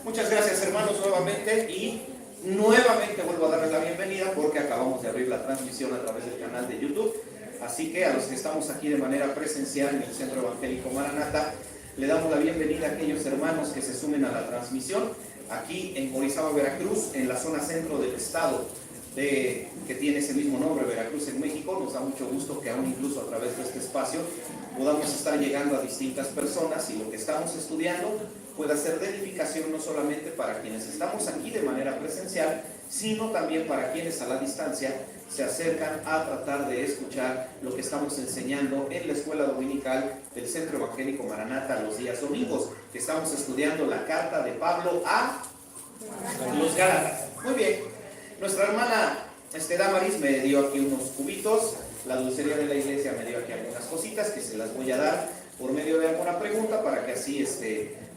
Muchas gracias, hermanos, nuevamente, y nuevamente vuelvo a darles la bienvenida porque acabamos de abrir la transmisión a través del canal de YouTube. Así que a los que estamos aquí de manera presencial en el Centro Evangélico Maranata, le damos la bienvenida a aquellos hermanos que se sumen a la transmisión aquí en Orizaba, Veracruz, en la zona centro del estado que tiene ese mismo nombre, Veracruz, en México. Nos da mucho gusto que aún incluso a través de este espacio podamos estar llegando a distintas personas y lo que estamos estudiando pueda ser de edificación no solamente para quienes estamos aquí de manera presencial, sino también para quienes a la distancia se acercan a tratar de escuchar lo que estamos enseñando en la escuela dominical del Centro Evangélico Maranata los días domingos, que estamos estudiando la carta de Pablo a los Gálatas. Muy bien, nuestra hermana Damaris me dio aquí unos cubitos, la dulcería de la iglesia me dio aquí algunas cositas que se las voy a dar por medio de alguna pregunta para que así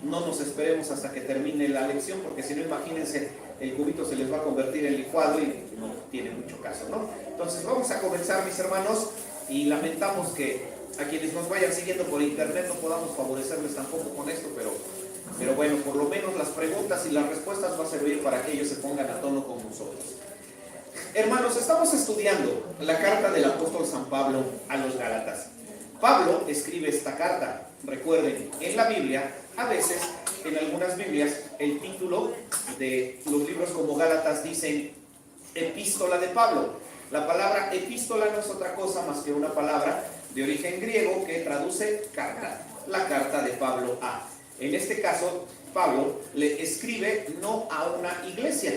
no nos esperemos hasta que termine la lección, porque si no, imagínense, el cubito se les va a convertir en licuado y no tiene mucho caso, ¿no? Entonces vamos a comenzar, mis hermanos, y lamentamos que a quienes nos vayan siguiendo por internet no podamos favorecerles tampoco con esto, pero bueno, por lo menos las preguntas y las respuestas va a servir para que ellos se pongan a tono con nosotros. Hermanos, estamos estudiando la carta del apóstol San Pablo a los Gálatas. Pablo escribe esta carta. Recuerden, en la Biblia, a veces, en algunas Biblias, el título de los libros como Gálatas dicen Epístola de Pablo. La palabra epístola no es otra cosa más que una palabra de origen griego que traduce carta. La carta de Pablo a. En este caso, Pablo le escribe no a una iglesia.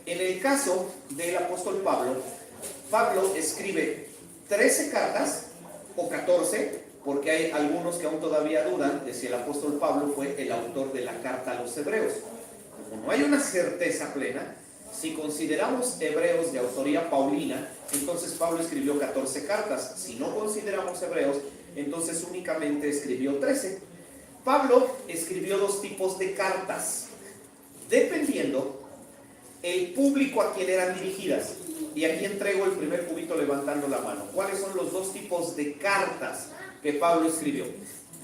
En el caso del apóstol Pablo, Pablo escribe 13 cartas o 14, porque hay algunos que aún todavía dudan de si el apóstol Pablo fue el autor de la carta a los hebreos. Como no hay una certeza plena, si consideramos hebreos de autoría paulina, entonces Pablo escribió 14 cartas. Si no consideramos hebreos, entonces únicamente escribió 13. Pablo escribió dos tipos de cartas, dependiendo el público a quien eran dirigidas. Y aquí entrego el primer cubito levantando la mano. ¿Cuáles son los dos tipos de cartas que Pablo escribió?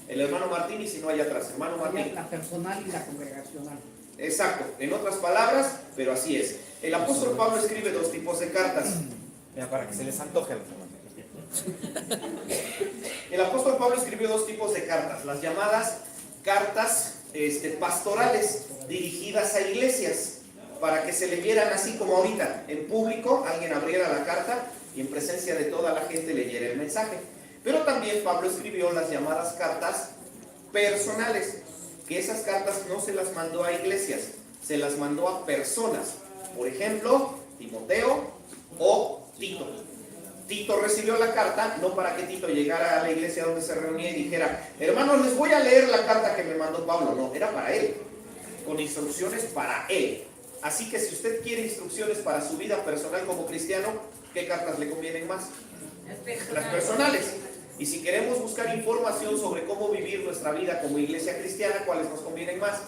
El hermano Martín, y si no, allá atrás. Hermano Martín. La personal y la congregacional. Exacto, en otras palabras, pero así es. El apóstol Pablo escribe dos tipos de cartas. Mira, para que se les antoje a los hermanos. El apóstol Pablo escribió dos tipos de cartas, las llamadas cartas pastorales, dirigidas a iglesias, para que se leyeran así como ahorita, en público, alguien abriera la carta y en presencia de toda la gente leyera el mensaje. Pero también Pablo escribió las llamadas cartas personales, que esas cartas no se las mandó a iglesias, se las mandó a personas. Por ejemplo, Timoteo o Tito. Tito recibió la carta, no para que Tito llegara a la iglesia donde se reunía y dijera, hermanos, les voy a leer la carta que me mandó Pablo. No, era para él, con instrucciones para él. Así que si usted quiere instrucciones para su vida personal como cristiano, ¿qué cartas le convienen más? Las personales. Y si queremos buscar información sobre cómo vivir nuestra vida como iglesia cristiana, ¿cuáles nos convienen más?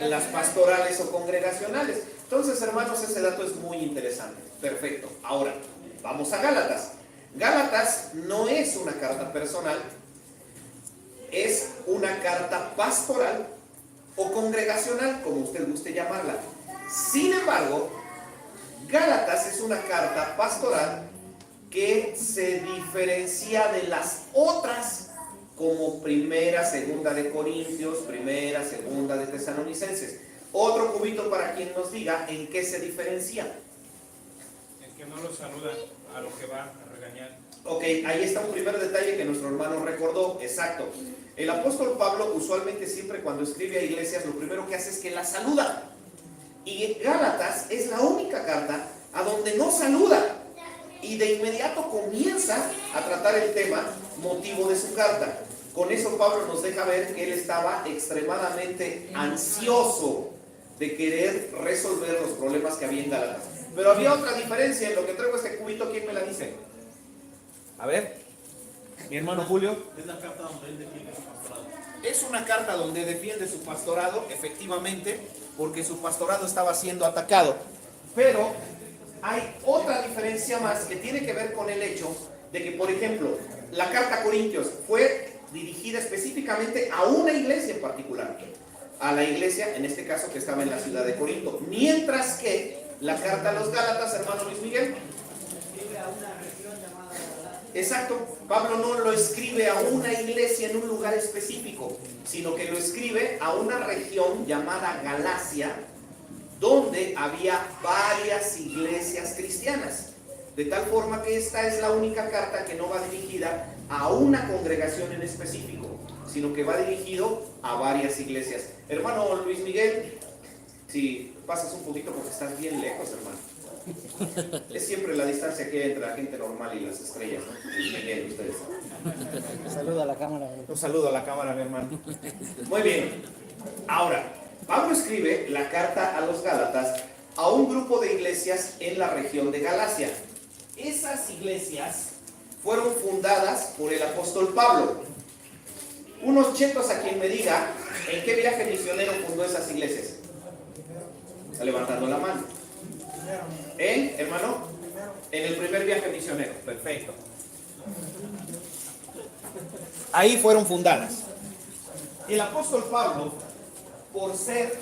Las pastorales o congregacionales. Entonces, hermanos, ese dato es muy interesante. Perfecto. Ahora, vamos a Gálatas. Gálatas no es una carta personal, es una carta pastoral o congregacional, como usted guste llamarla. Sin embargo, Gálatas es una carta pastoral que se diferencia de las otras, como primera, segunda de Corintios, primera, segunda de Tesalonicenses. Otro cubito para quien nos diga en qué se diferencia. En que no los saluda a lo que va a regañar. Ok, ahí está un primer detalle que nuestro hermano recordó. Exacto. El apóstol Pablo usualmente siempre cuando escribe a iglesias lo primero que hace es que las saluda. Y Gálatas es la única carta a donde no saluda. Y de inmediato comienza a tratar el tema motivo de su carta. Con eso Pablo nos deja ver que él estaba extremadamente ansioso de querer resolver los problemas que había en Gálatas. Pero había otra diferencia en lo que traigo este cubito. ¿Quién me la dice? A ver, mi hermano Julio. Es la carta donde él defiende su pastorado. Es una carta donde defiende su pastorado, efectivamente, porque su pastorado estaba siendo atacado. Pero hay otra diferencia más que tiene que ver con el hecho de que, por ejemplo, la carta a Corintios fue dirigida específicamente a una iglesia en particular. a la iglesia, en este caso que estaba en la ciudad de Corinto. Mientras que la carta a los Gálatas, hermano Luis Miguel, exacto, Pablo no lo escribe a una iglesia en un lugar específico, sino que lo escribe a una región llamada Galacia, donde había varias iglesias cristianas. De tal forma que esta es la única carta que no va dirigida a una congregación en específico, sino que va dirigido a varias iglesias. Hermano Luis Miguel, si pasas un poquito porque estás bien lejos, hermano. Es siempre la distancia que hay entre la gente normal y las estrellas, ¿no? Luis Miguel, ustedes saben. Saluda a la cámara. Un saludo a la cámara, mi hermano. Muy bien. Ahora, Pablo escribe la carta a los Gálatas a un grupo de iglesias en la región de Galacia. Esas iglesias fueron fundadas por el apóstol Pablo. Unos chetos a quien me diga en qué viaje misionero fundó esas iglesias. Está levantando la mano. ¿En, hermano? En el primer viaje misionero. Perfecto. Ahí fueron fundadas. El apóstol Pablo, por ser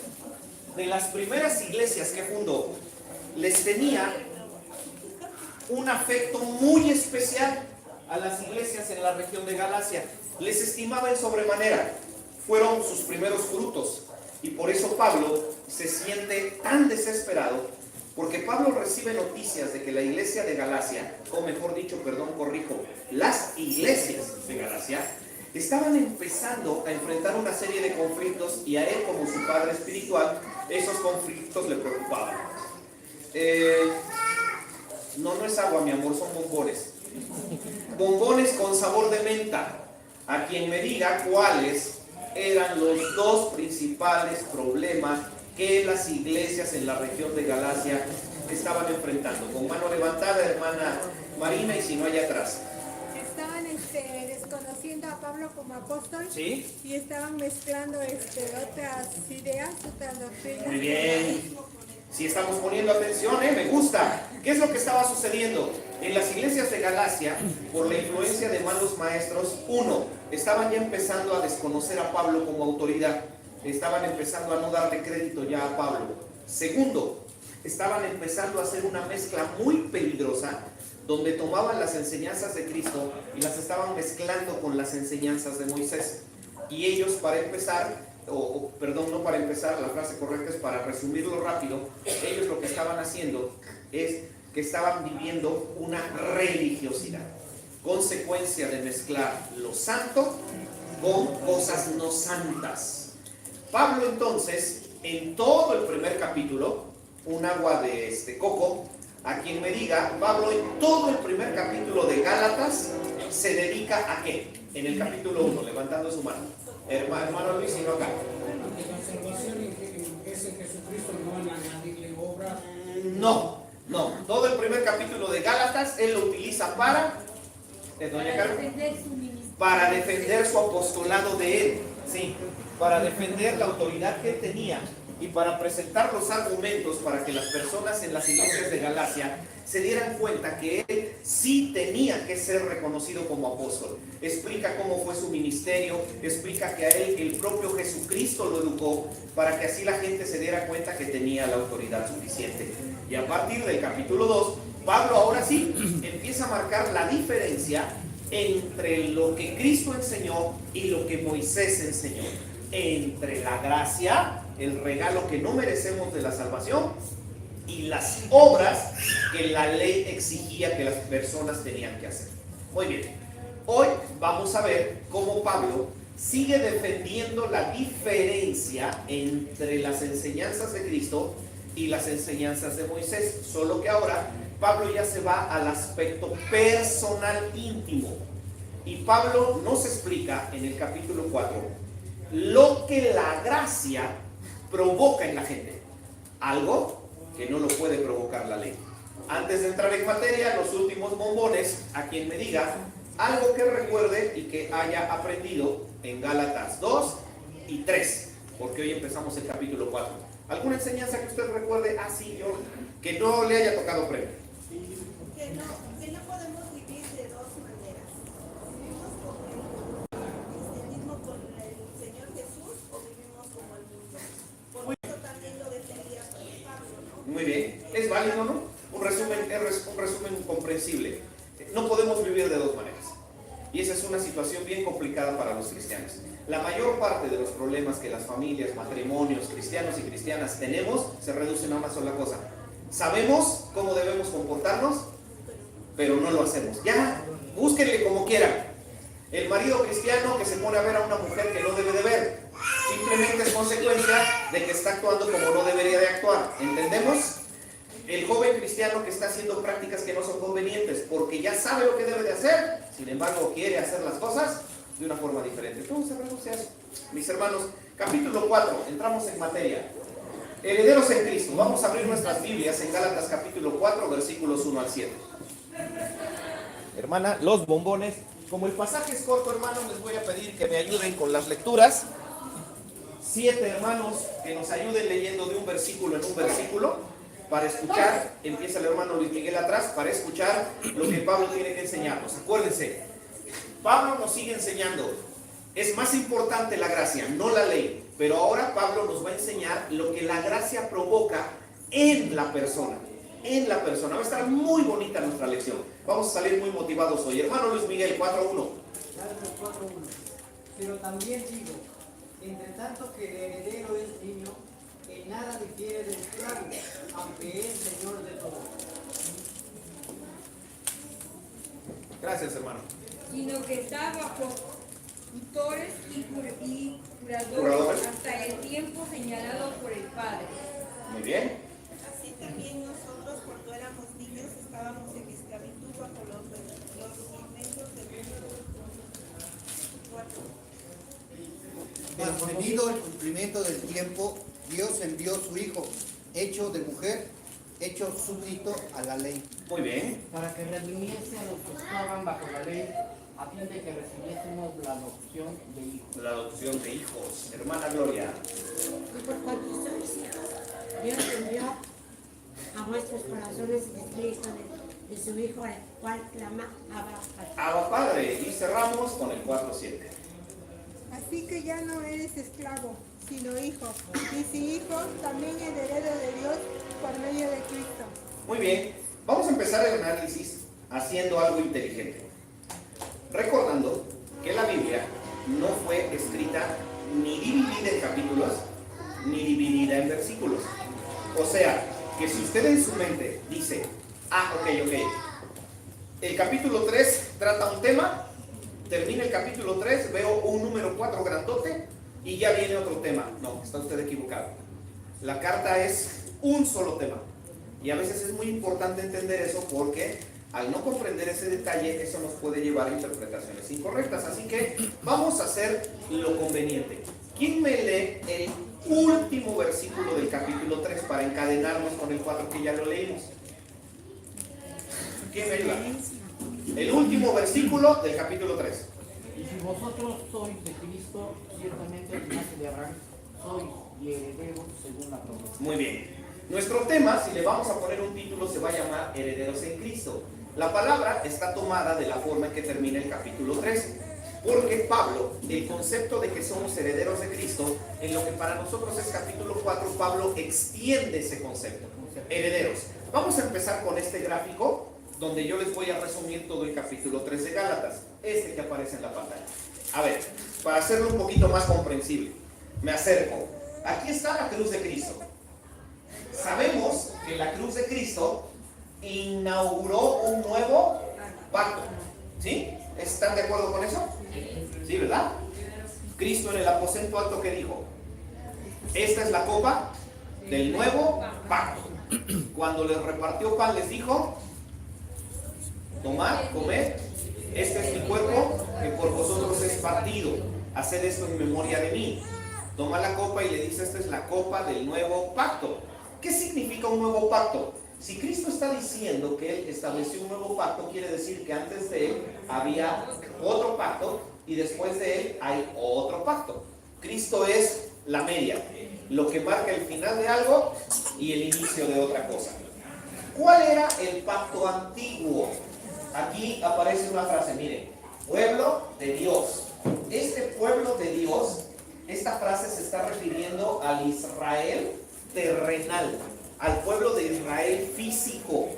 de las primeras iglesias que fundó, les tenía un afecto muy especial a las iglesias en la región de Galacia. Les estimaba en sobremanera. Fueron sus primeros frutos. Y por eso Pablo se siente tan desesperado, porque Pablo recibe noticias de que la iglesia de Galacia, o mejor dicho, corrijo, las iglesias de Galacia, estaban empezando a enfrentar una serie de conflictos, y a él, como su padre espiritual, esos conflictos le preocupaban. No es agua, mi amor, son bombones. Bombones con sabor de menta. A quien me diga cuáles eran los dos principales problemas que las iglesias en la región de Galacia estaban enfrentando. Con mano levantada, hermana Marina, y si no, allá atrás. Estaban desconociendo a Pablo como apóstol. ¿Sí? Y estaban mezclando otras ideas, otras doctrinas. Muy bien. Si estamos poniendo atención, me gusta. ¿Qué es lo que estaba sucediendo? En las iglesias de Galacia, por la influencia de malos maestros, uno, estaban ya empezando a desconocer a Pablo como autoridad. Estaban empezando a no darle crédito ya a Pablo. Segundo, estaban empezando a hacer una mezcla muy peligrosa, donde tomaban las enseñanzas de Cristo y las estaban mezclando con las enseñanzas de Moisés. Y ellos, para empezar, no para empezar, la frase correcta es para resumirlo rápido, ellos lo que estaban haciendo es que estaban viviendo una religiosidad, consecuencia de mezclar lo santo con cosas no santas. Pablo entonces, en todo el primer capítulo, un agua de coco, a quien me diga, Pablo en todo el primer capítulo de Gálatas se dedica a ¿qué? En el capítulo 1, levantando su mano. Hermano Luis, y no acá. La salvación es en Jesucristo, no en añadirle obras. No. Todo el primer capítulo de Gálatas él lo utiliza para defender su apostolado de él, sí, para defender la autoridad que él tenía y para presentar los argumentos para que las personas en las iglesias de Galacia se dieran cuenta que él sí tenía que ser reconocido como apóstol. Explica cómo fue su ministerio, explica que a él el propio Jesucristo lo educó para que así la gente se diera cuenta que tenía la autoridad suficiente. Y a partir del capítulo 2, Pablo ahora sí empieza a marcar la diferencia entre lo que Cristo enseñó y lo que Moisés enseñó, entre la gracia, el regalo que no merecemos de la salvación, y las obras que la ley exigía que las personas tenían que hacer. Muy bien, hoy vamos a ver cómo Pablo sigue defendiendo la diferencia entre las enseñanzas de Cristo y las enseñanzas de Moisés, solo que ahora Pablo ya se va al aspecto personal íntimo, y Pablo nos explica en el capítulo 4 lo que la gracia provoca en la gente, algo que no lo puede provocar la ley. Antes de entrar en materia, los últimos bombones, a quien me diga algo que recuerde y que haya aprendido en Gálatas 2 y 3, porque hoy empezamos el capítulo 4. ¿Alguna enseñanza que usted recuerde así, yo, que no le haya tocado premio? Que no podemos vivir de dos maneras. ¿Vivimos como el cristianismo con el Señor Jesús o vivimos como el mundo? válido, ¿no? Un resumen comprensible. No podemos vivir de dos maneras. Y esa es una situación bien complicada para los cristianos. La mayor parte de los problemas que las familias, matrimonios, cristianos y cristianas tenemos se reducen a una sola cosa. Sabemos cómo debemos comportarnos, pero no lo hacemos. Ya, búsquenle como quieran. El marido cristiano que se pone a ver a una mujer que no debe de ver, simplemente es consecuencia de que está actuando como no debería de actuar. ¿Entendemos? El joven cristiano que está haciendo prácticas que no son convenientes porque ya sabe lo que debe de hacer, sin embargo quiere hacer las cosas de una forma diferente. Entonces, renuncia a eso. Mis hermanos, capítulo 4, entramos en materia. Herederos en Cristo. Vamos a abrir nuestras Biblias en Gálatas capítulo 4, versículos 1 al 7. Hermana, los bombones. Como el pasaje es corto, hermanos, les voy a pedir que me ayuden con las lecturas. 7 hermanos que nos ayuden leyendo de un versículo en un versículo para escuchar. Empieza el hermano Luis Miguel atrás para escuchar lo que Pablo tiene que enseñarnos. Acuérdense, Pablo nos sigue enseñando. Es más importante la gracia, no la ley. Pero ahora Pablo nos va a enseñar lo que la gracia provoca en la persona. En la persona. Va a estar muy bonita nuestra lección. Vamos a salir muy motivados hoy. Hermano Luis Miguel, 4.1. Gálatas 4:1. Pero también digo, entre tanto que el heredero es niño, en nada difiere del esclavo, aunque es señor de todo. Gracias, hermano. Sino que está bajo tutores y curadores Curadores. hasta el tiempo señalado por el Padre. Muy bien. Así también nosotros, cuando éramos niños, estábamos en esclavitud bajo los rudimentos del mundo. 4. Mas venido el cumplimiento del tiempo, Dios envió su Hijo, hecho de mujer, hecho súbdito a la ley. Muy bien. Para que redimiese a los que estaban bajo la ley, a fin de que recibiésemos la adopción de hijos. La adopción de hijos. Hermana Gloria. Y por cuanto sois hijos, Dios envió a vuestros corazones el espíritu de su Hijo, al cual clama Abba Padre. Abba Padre. Y cerramos con el 4.7. Así que ya no eres esclavo, sino hijo. Y si hijo, también heredero de Dios por medio de Cristo. Muy bien. Vamos a empezar el análisis haciendo algo inteligente. Recordando que la Biblia no fue escrita ni dividida en capítulos, ni dividida en versículos. O sea, que si usted en su mente dice, ok, el capítulo 3 trata un tema, termina el capítulo 3, veo un número 4 grandote y ya viene otro tema. No, está usted equivocado. La carta es un solo tema. Y a veces es muy importante entender eso porque al no comprender ese detalle, eso nos puede llevar a interpretaciones incorrectas. Así que vamos a hacer lo conveniente. ¿Quién me lee el último versículo del capítulo 3 para encadenarnos con el 4 que ya lo leímos? ¿Quién me ayuda? El último versículo del capítulo 3. Y si vosotros sois de Cristo, ciertamente el linaje de Abraham sois y herederos según la promesa. Muy bien. Nuestro tema, si le vamos a poner un título, se va a llamar Herederos en Cristo. La palabra está tomada de la forma en que termina el capítulo 3. Porque Pablo, el concepto de que somos herederos de Cristo, en lo que para nosotros es capítulo 4, Pablo extiende ese concepto. Herederos. Vamos a empezar con este gráfico, donde yo les voy a resumir todo el capítulo 3 de Gálatas. Este que aparece en la pantalla. A ver, para hacerlo un poquito más comprensible, me acerco. Aquí está la cruz de Cristo. Sabemos que la cruz de Cristo inauguró un nuevo pacto. ¿Sí? ¿Están de acuerdo con eso? Sí, ¿verdad? Cristo en el aposento alto, ¿qué dijo? Esta es la copa del nuevo pacto. Cuando les repartió pan les dijo, tomad, comed, este es mi cuerpo que por vosotros es partido, haced esto en memoria de mí. Toma la copa y le dice, esta es la copa del nuevo pacto. ¿Qué significa un nuevo pacto? Si Cristo está diciendo que Él estableció un nuevo pacto, quiere decir que antes de Él había otro pacto y después de Él hay otro pacto. Cristo es la media, lo que marca el final de algo y el inicio de otra cosa. ¿Cuál era el pacto antiguo? Aquí aparece una frase, miren, pueblo de Dios. Este pueblo de Dios, esta frase se está refiriendo al Israel terrenal, al pueblo de Israel físico,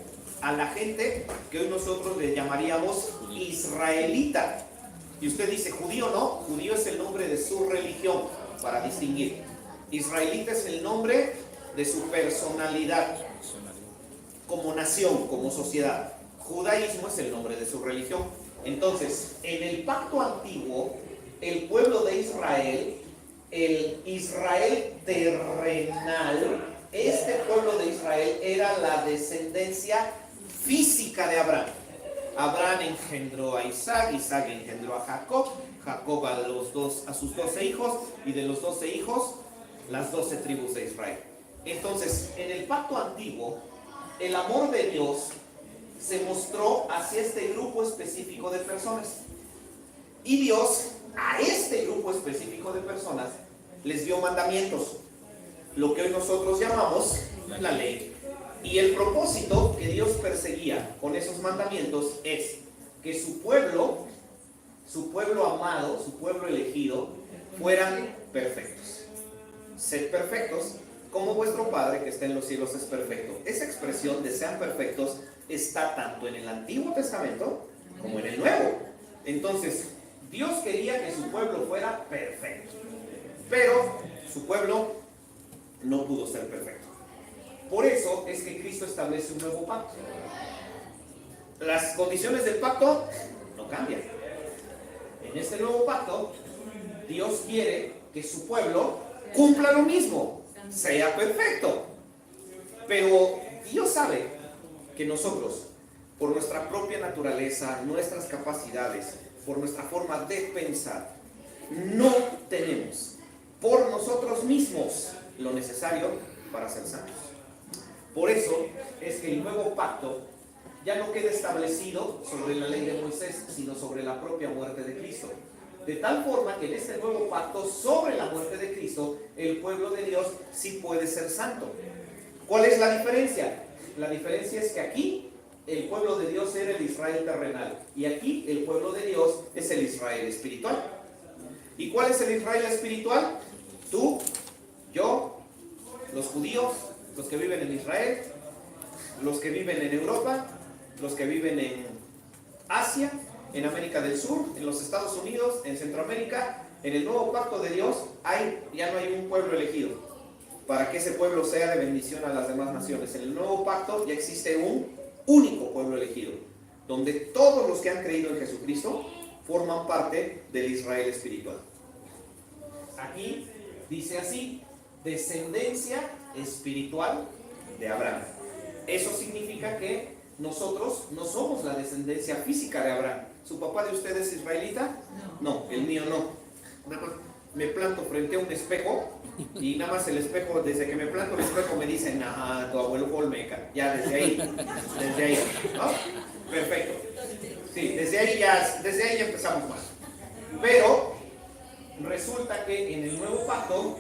a la gente que hoy nosotros le llamaríamos israelita. Y usted dice, judío no, judío es el nombre de su religión, para distinguir. Israelita es el nombre de su personalidad, como nación, como sociedad. Judaísmo es el nombre de su religión. Entonces, en el pacto antiguo, el pueblo de Israel, el Israel terrenal, este pueblo de Israel era la descendencia física de Abraham. Abraham engendró a Isaac, Isaac engendró a Jacob, Jacob a sus 12 hijos, y de los 12 hijos, las 12 tribus de Israel. Entonces, en el pacto antiguo, el amor de Dios se mostró hacia este grupo específico de personas. Y Dios, a este grupo específico de personas, les dio mandamientos, lo que hoy nosotros llamamos la ley. Y el propósito que Dios perseguía con esos mandamientos es que su pueblo amado, su pueblo elegido, fueran perfectos. Sed perfectos, como vuestro Padre que está en los cielos es perfecto. Esa expresión de sean perfectos está tanto en el Antiguo Testamento como en el Nuevo. Entonces, Dios quería que su pueblo fuera perfecto, pero su pueblo no pudo ser perfecto. Por eso es que Cristo establece un nuevo pacto. Las condiciones del pacto no cambian. En este nuevo pacto, Dios quiere que su pueblo cumpla lo mismo, sea perfecto. Pero Dios sabe que nosotros, por nuestra propia naturaleza, nuestras capacidades, por nuestra forma de pensar, no tenemos por nosotros mismos lo necesario para ser santos. Por eso es que el nuevo pacto ya no queda establecido sobre la ley de Moisés, sino sobre la propia muerte de Cristo. De tal forma que en este nuevo pacto, sobre la muerte de Cristo, el pueblo de Dios sí puede ser santo. ¿Cuál es la diferencia? La diferencia es que aquí el pueblo de Dios era el Israel terrenal, y aquí el pueblo de Dios es el Israel espiritual. ¿Y cuál es el Israel espiritual? Tú, yo, los judíos, los que viven en Israel, los que viven en Europa, los que viven en Asia, en América del Sur, en los Estados Unidos, en Centroamérica. En el nuevo pacto de Dios ya no hay un pueblo elegido para que ese pueblo sea de bendición a las demás naciones. En el nuevo pacto ya existe un único pueblo elegido, donde todos los que han creído en Jesucristo forman parte del Israel espiritual. Aquí dice así: descendencia espiritual de Abraham. Eso significa que nosotros no somos la descendencia física de Abraham. ¿Su papá de usted es israelita? No, el mío no. Me planto frente a un espejo y nada más el espejo, desde que me planto el espejo me dicen, ah, tu abuelo fue olmeca. Ya desde ahí, ¿no? Perfecto. Sí, desde ahí ya empezamos mal. Pero resulta que en el nuevo pacto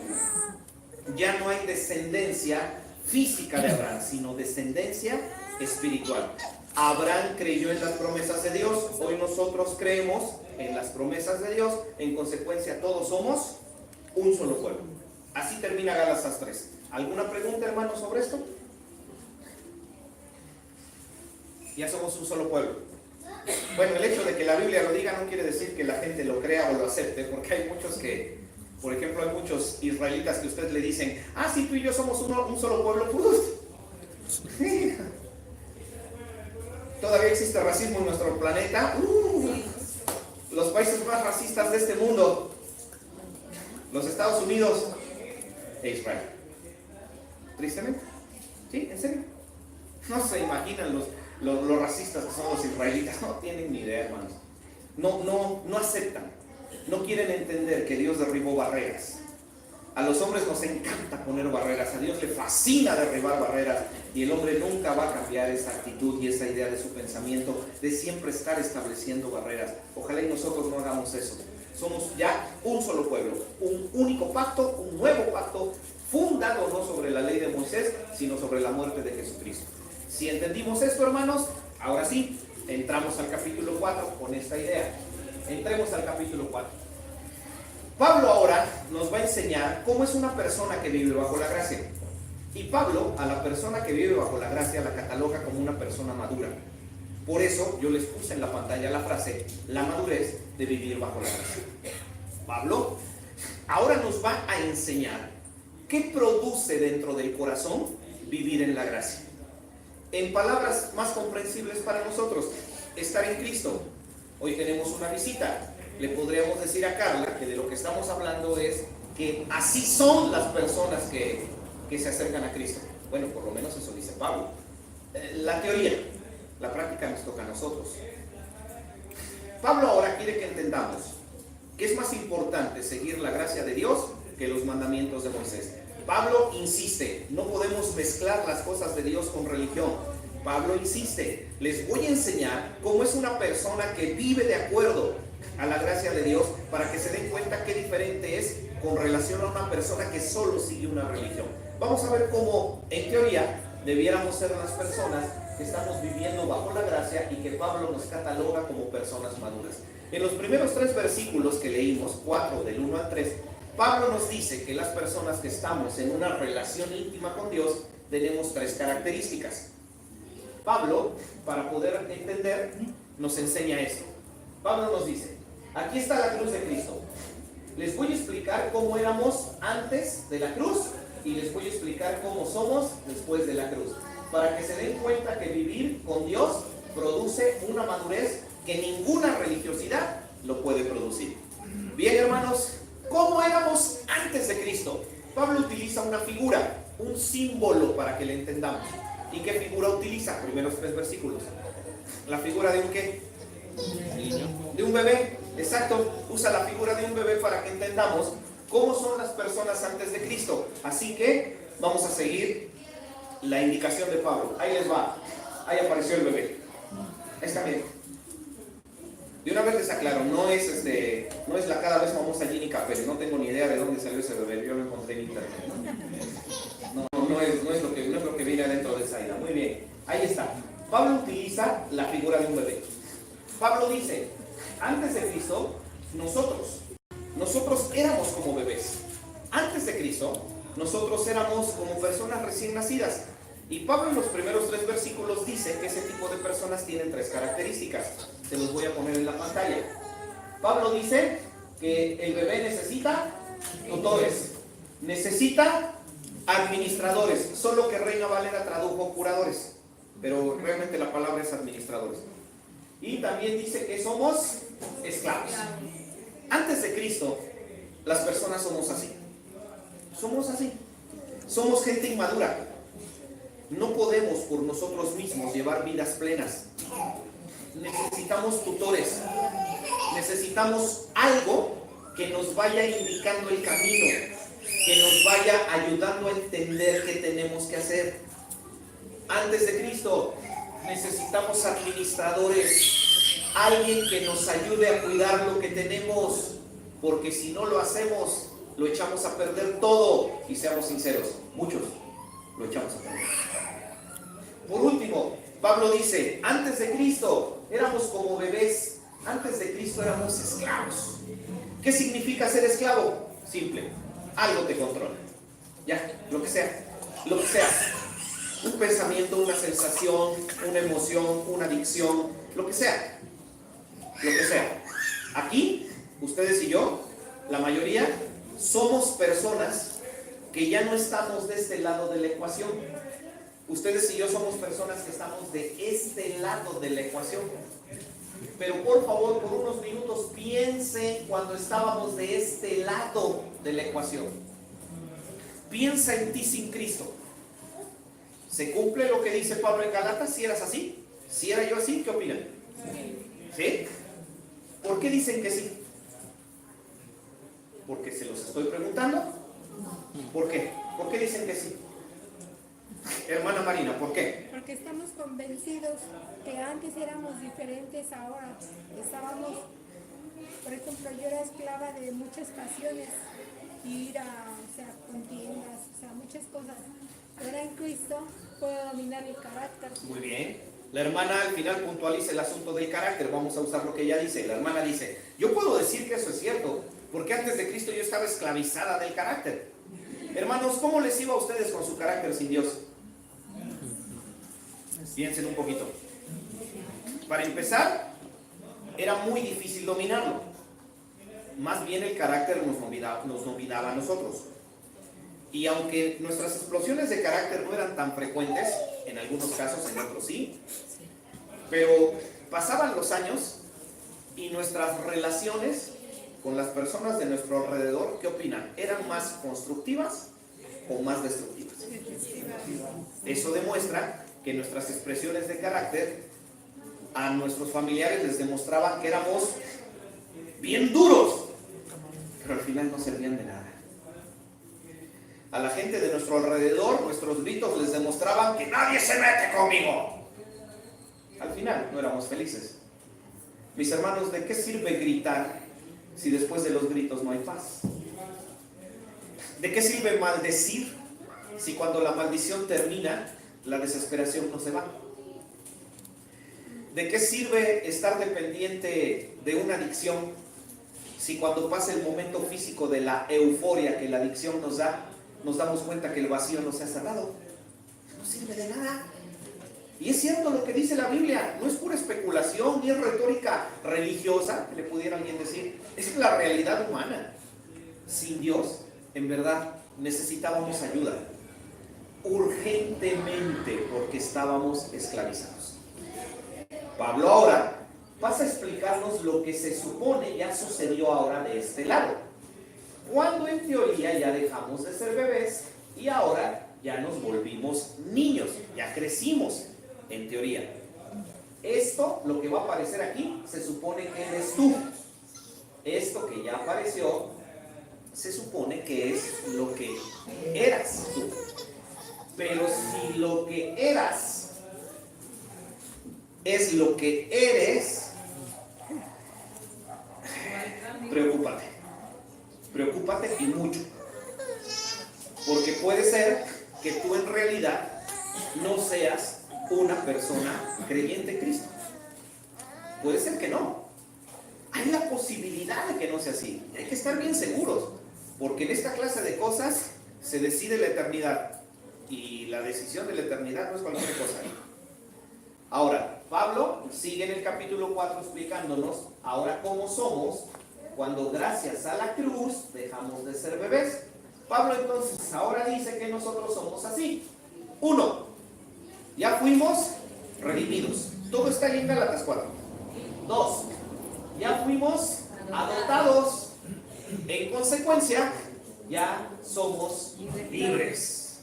ya no hay descendencia física de Abraham, sino descendencia espiritual. Abraham creyó en las promesas de Dios, hoy nosotros creemos en las promesas de Dios, en consecuencia todos somos un solo pueblo. Así termina Gálatas 3. ¿Alguna pregunta, hermano, sobre esto? Ya somos un solo pueblo. Bueno, el hecho de que la Biblia lo diga no quiere decir que la gente lo crea o lo acepte, porque hay muchos que, por ejemplo, hay muchos israelitas que ustedes le dicen, ah, sí, tú y yo somos un solo pueblo. Todavía existe racismo en nuestro planeta. Los países más racistas de este mundo, los Estados Unidos e Israel. Tristemente. Sí, en serio. No se imaginan los racistas que son los israelitas. No tienen ni idea, hermanos. No aceptan. No quieren entender que Dios derribó barreras. A los hombres nos encanta poner barreras, a Dios le fascina derribar barreras, y el hombre nunca va a cambiar esa actitud y esa idea de su pensamiento de siempre estar estableciendo barreras. Ojalá y nosotros no hagamos eso. Somos ya un solo pueblo, un único pacto, un nuevo pacto, fundado no sobre la ley de Moisés, sino sobre la muerte de Jesucristo. Si entendimos esto, hermanos, ahora sí, entramos al capítulo 4 con esta idea. Entremos al capítulo 4. Pablo ahora nos va a enseñar cómo es una persona que vive bajo la gracia. Y Pablo a la persona que vive bajo la gracia la cataloga como una persona madura. Por eso yo les puse en la pantalla la frase, la madurez de vivir bajo la gracia. Pablo ahora nos va a enseñar qué produce dentro del corazón vivir en la gracia. En palabras más comprensibles para nosotros, estar en Cristo. Hoy tenemos una visita. Le podríamos decir a Carla que de lo que estamos hablando es que así son las personas que se acercan a Cristo. Bueno, por lo menos eso dice Pablo. La teoría, la práctica nos toca a nosotros. Pablo ahora quiere que entendamos que es más importante seguir la gracia de Dios que los mandamientos de Moisés. Pablo insiste, no podemos mezclar las cosas de Dios con religión. Pablo insiste, les voy a enseñar cómo es una persona que vive de acuerdo a la gracia de Dios para que se den cuenta qué diferente es con relación a una persona que solo sigue una religión. Vamos a ver cómo, en teoría, debiéramos ser las personas que estamos viviendo bajo la gracia y que Pablo nos cataloga como personas maduras. En los primeros 3 versículos que leímos, 4 del 1 al 3, Pablo nos dice que las personas que estamos en una relación íntima con Dios tenemos 3 características. Pablo, para poder entender, nos enseña esto. Pablo nos dice, aquí está la cruz de Cristo. Les voy a explicar cómo éramos antes de la cruz y les voy a explicar cómo somos después de la cruz, para que se den cuenta que vivir con Dios produce una madurez que ninguna religiosidad lo puede producir. Bien, hermanos, ¿cómo éramos antes de Cristo? Pablo utiliza una figura, un símbolo para que le entendamos. ¿Y qué figura utiliza? Primeros 3 versículos. ¿La figura de un qué? De un bebé. Exacto, usa la figura de un bebé para que entendamos cómo son las personas antes de Cristo. Así que vamos a seguir la indicación de Pablo. Ahí les va. Ahí apareció el bebé. Ahí está bien. De una vez les aclaro, no es la cada vez famosa Ginny Capelli. No tengo ni idea de dónde salió ese bebé. Yo lo encontré en internet. No es lo que viene adentro de esa idea. Muy bien. Ahí está. Pablo utiliza la figura de un bebé. Pablo dice, antes de Cristo, nosotros éramos como bebés. Antes de Cristo, nosotros éramos como personas recién nacidas. Y Pablo en los primeros 3 versículos dice que ese tipo de personas tienen 3 características. Se los voy a poner en la pantalla. Pablo dice que el bebé necesita tutores, necesita administradores, solo que Reina Valera tradujo curadores, pero realmente la palabra es administradores. Y también dice que somos esclavos. Antes de Cristo, las personas somos así. Somos así. Somos gente inmadura. No podemos por nosotros mismos llevar vidas plenas. Necesitamos tutores. Necesitamos algo que nos vaya indicando el camino, que nos vaya ayudando a entender qué tenemos que hacer. Antes de Cristo, necesitamos administradores, alguien que nos ayude a cuidar lo que tenemos, porque si no lo hacemos, lo echamos a perder todo. Y seamos sinceros, muchos lo echamos a perder. Por último, Pablo dice, antes de Cristo éramos como bebés, antes de Cristo éramos esclavos. ¿Qué significa ser esclavo? Simple, algo te controla. Ya, lo que sea. Un pensamiento, una sensación, una emoción, una adicción, lo que sea. Aquí, ustedes y yo, la mayoría, somos personas que ya no estamos de este lado de la ecuación. Ustedes y yo somos personas que estamos de este lado de la ecuación. Pero por favor, por unos minutos, piensen cuando estábamos de este lado de la ecuación. Piensa en ti sin Cristo. ¿Se cumple lo que dice Pablo en Gálatas? Si eras así, si era yo así, ¿qué opinan? ¿Sí? ¿Por qué dicen que sí? ¿Porque se los estoy preguntando? ¿Por qué? ¿Por qué dicen que sí? Hermana Marina, ¿por qué? Porque estamos convencidos que antes éramos diferentes, ahora estábamos, por ejemplo, yo era esclava de muchas pasiones, ira, contiendas, muchas cosas. Ahora en Cristo puedo dominar mi carácter. Muy bien. La hermana al final puntualiza el asunto del carácter. Vamos a usar lo que ella dice. La hermana dice, yo puedo decir que eso es cierto, porque antes de Cristo yo estaba esclavizada del carácter. Hermanos, ¿cómo les iba a ustedes con su carácter sin Dios? Piensen un poquito. Para empezar, era muy difícil dominarlo. Más bien el carácter nos dominaba a nosotros. Y aunque nuestras explosiones de carácter no eran tan frecuentes, en algunos casos, en otros sí, pero pasaban los años y nuestras relaciones con las personas de nuestro alrededor, ¿qué opinan? ¿Eran más constructivas o más destructivas? Eso demuestra que nuestras expresiones de carácter a nuestros familiares les demostraban que éramos bien duros, pero al final no servían de nada. A la gente de nuestro alrededor, nuestros gritos les demostraban que nadie se mete conmigo. Al final no éramos felices. Mis hermanos, ¿de qué sirve gritar si después de los gritos no hay paz? ¿De qué sirve maldecir si cuando la maldición termina, la desesperación no se va? ¿De qué sirve estar dependiente de una adicción si cuando pasa el momento físico de la euforia que la adicción nos da, nos damos cuenta que el vacío no se ha cerrado? No sirve de nada. Y es cierto lo que dice la Biblia, no es pura especulación, ni es retórica religiosa, que le pudiera alguien decir, es la realidad humana. Sin Dios, en verdad, necesitábamos ayuda, urgentemente, porque estábamos esclavizados. Pablo ahora pasa a explicarnos lo que se supone ya sucedió ahora de este lado, cuando en teoría ya dejamos de ser bebés y ahora ya nos volvimos niños, ya crecimos. En teoría, esto, lo que va a aparecer aquí, se supone que eres tú. Esto que ya apareció, se supone que es lo que eras tú. Pero si lo que eras es lo que eres, preocúpate. Preocúpate y mucho. Porque puede ser que tú en realidad no seas una persona creyente en Cristo. Puede ser que no. Hay la posibilidad de que no sea así. Hay que estar bien seguros, porque en esta clase de cosas se decide la eternidad, y la decisión de la eternidad no es cualquier cosa. Ahora, Pablo sigue en el capítulo 4 explicándonos ahora cómo somos cuando gracias a la cruz dejamos de ser bebés. Pablo entonces ahora dice que nosotros somos así. 1. Ya fuimos redimidos. Todo está ahí en Gálatas 4. 2. Ya fuimos adoptados. En consecuencia, ya somos libres.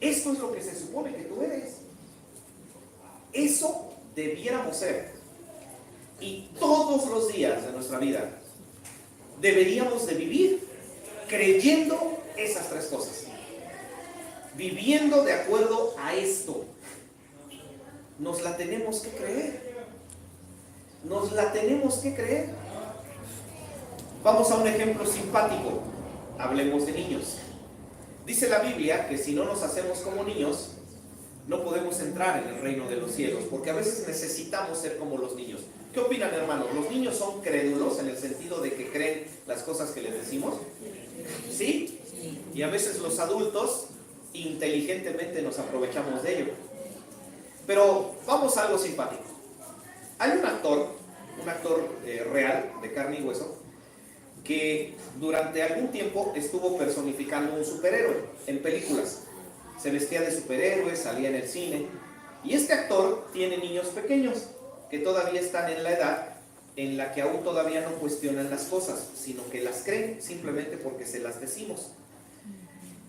Esto es lo que se supone que tú eres. Eso debiéramos ser. Y todos los días de nuestra vida deberíamos de vivir creyendo esas tres cosas. Viviendo de acuerdo a esto. Nos la tenemos que creer. Nos la tenemos que creer. Vamos a un ejemplo simpático. Hablemos de niños. Dice la Biblia que si no nos hacemos como niños, no podemos entrar en el reino de los cielos, porque a veces necesitamos ser como los niños. ¿Qué opinan, hermanos? ¿Los niños son crédulos en el sentido de que creen las cosas que les decimos? ¿Sí? Y a veces los adultos inteligentemente nos aprovechamos de ello. Pero vamos a algo simpático. Hay un actor real, de carne y hueso, que durante algún tiempo estuvo personificando un superhéroe en películas. Se vestía de superhéroe, salía en el cine. Y este actor tiene niños pequeños que todavía están en la edad en la que aún todavía no cuestionan las cosas, sino que las creen simplemente porque se las decimos.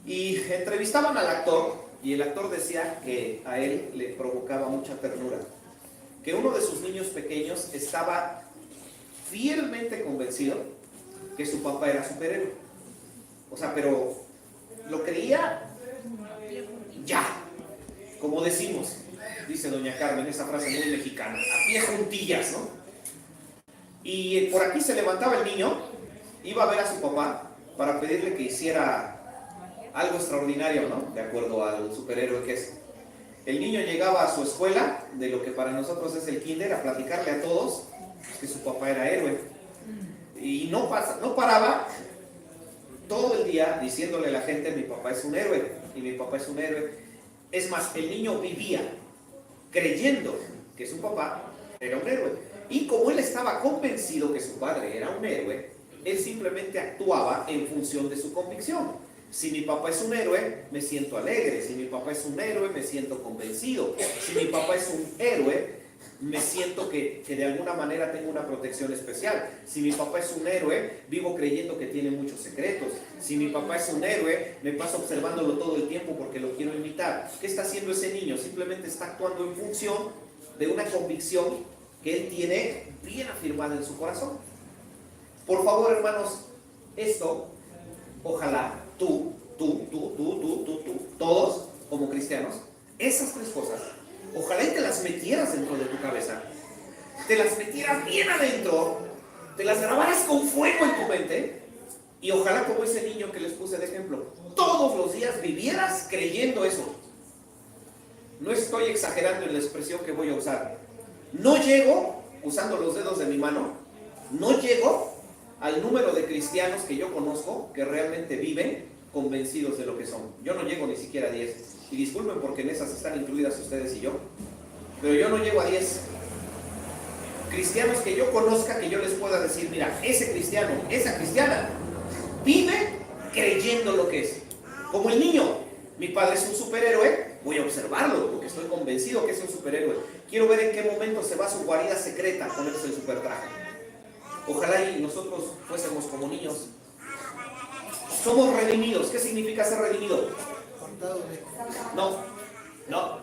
Y entrevistaban al actor, y el actor decía que a él le provocaba mucha ternura, que uno de sus niños pequeños estaba fielmente convencido que su papá era superhéroe. O sea, pero lo creía ya, como decimos, dice doña Carmen, esa frase muy mexicana, a pie juntillas, ¿no? Y por aquí se levantaba el niño, iba a ver a su papá para pedirle que hiciera algo extraordinario, ¿no? De acuerdo al superhéroe que es. El niño llegaba a su escuela, de lo que para nosotros es el kinder, a platicarle a todos que su papá era héroe. Y no paraba todo el día diciéndole a la gente, mi papá es un héroe, y mi papá es un héroe. Es más, el niño vivía creyendo que su papá era un héroe. Y como él estaba convencido que su padre era un héroe, él simplemente actuaba en función de su convicción. Si mi papá es un héroe, me siento alegre. Si mi papá es un héroe, me siento convencido. Si mi papá es un héroe, me siento que de alguna manera tengo una protección especial. Si mi papá es un héroe, vivo creyendo que tiene muchos secretos. Si mi papá es un héroe, me paso observándolo todo el tiempo porque lo quiero imitar. ¿Qué está haciendo ese niño? Simplemente está actuando en función de una convicción que él tiene bien afirmada en su corazón. Por favor, hermanos, esto, ojalá todos como cristianos, esas tres cosas, ojalá y te las metieras dentro de tu cabeza, te las metieras bien adentro, te las grabaras con fuego en tu mente, y ojalá como ese niño que les puse de ejemplo, todos los días vivieras creyendo eso. No estoy exagerando en la expresión que voy a usar. No llego, usando los dedos de mi mano, no llego al número de cristianos que yo conozco que realmente viven convencidos de lo que son. Yo no llego ni siquiera a 10. Y disculpen porque en esas están incluidas ustedes y yo. Pero yo no llego a 10. Cristianos que yo conozca, que yo les pueda decir, mira, ese cristiano, esa cristiana, vive creyendo lo que es. Como el niño, mi padre es un superhéroe, voy a observarlo porque estoy convencido que es un superhéroe. Quiero ver en qué momento se va a su guarida secreta a ponerse el supertraje. Ojalá y nosotros fuésemos como niños. Somos redimidos. ¿Qué significa ser redimido? No.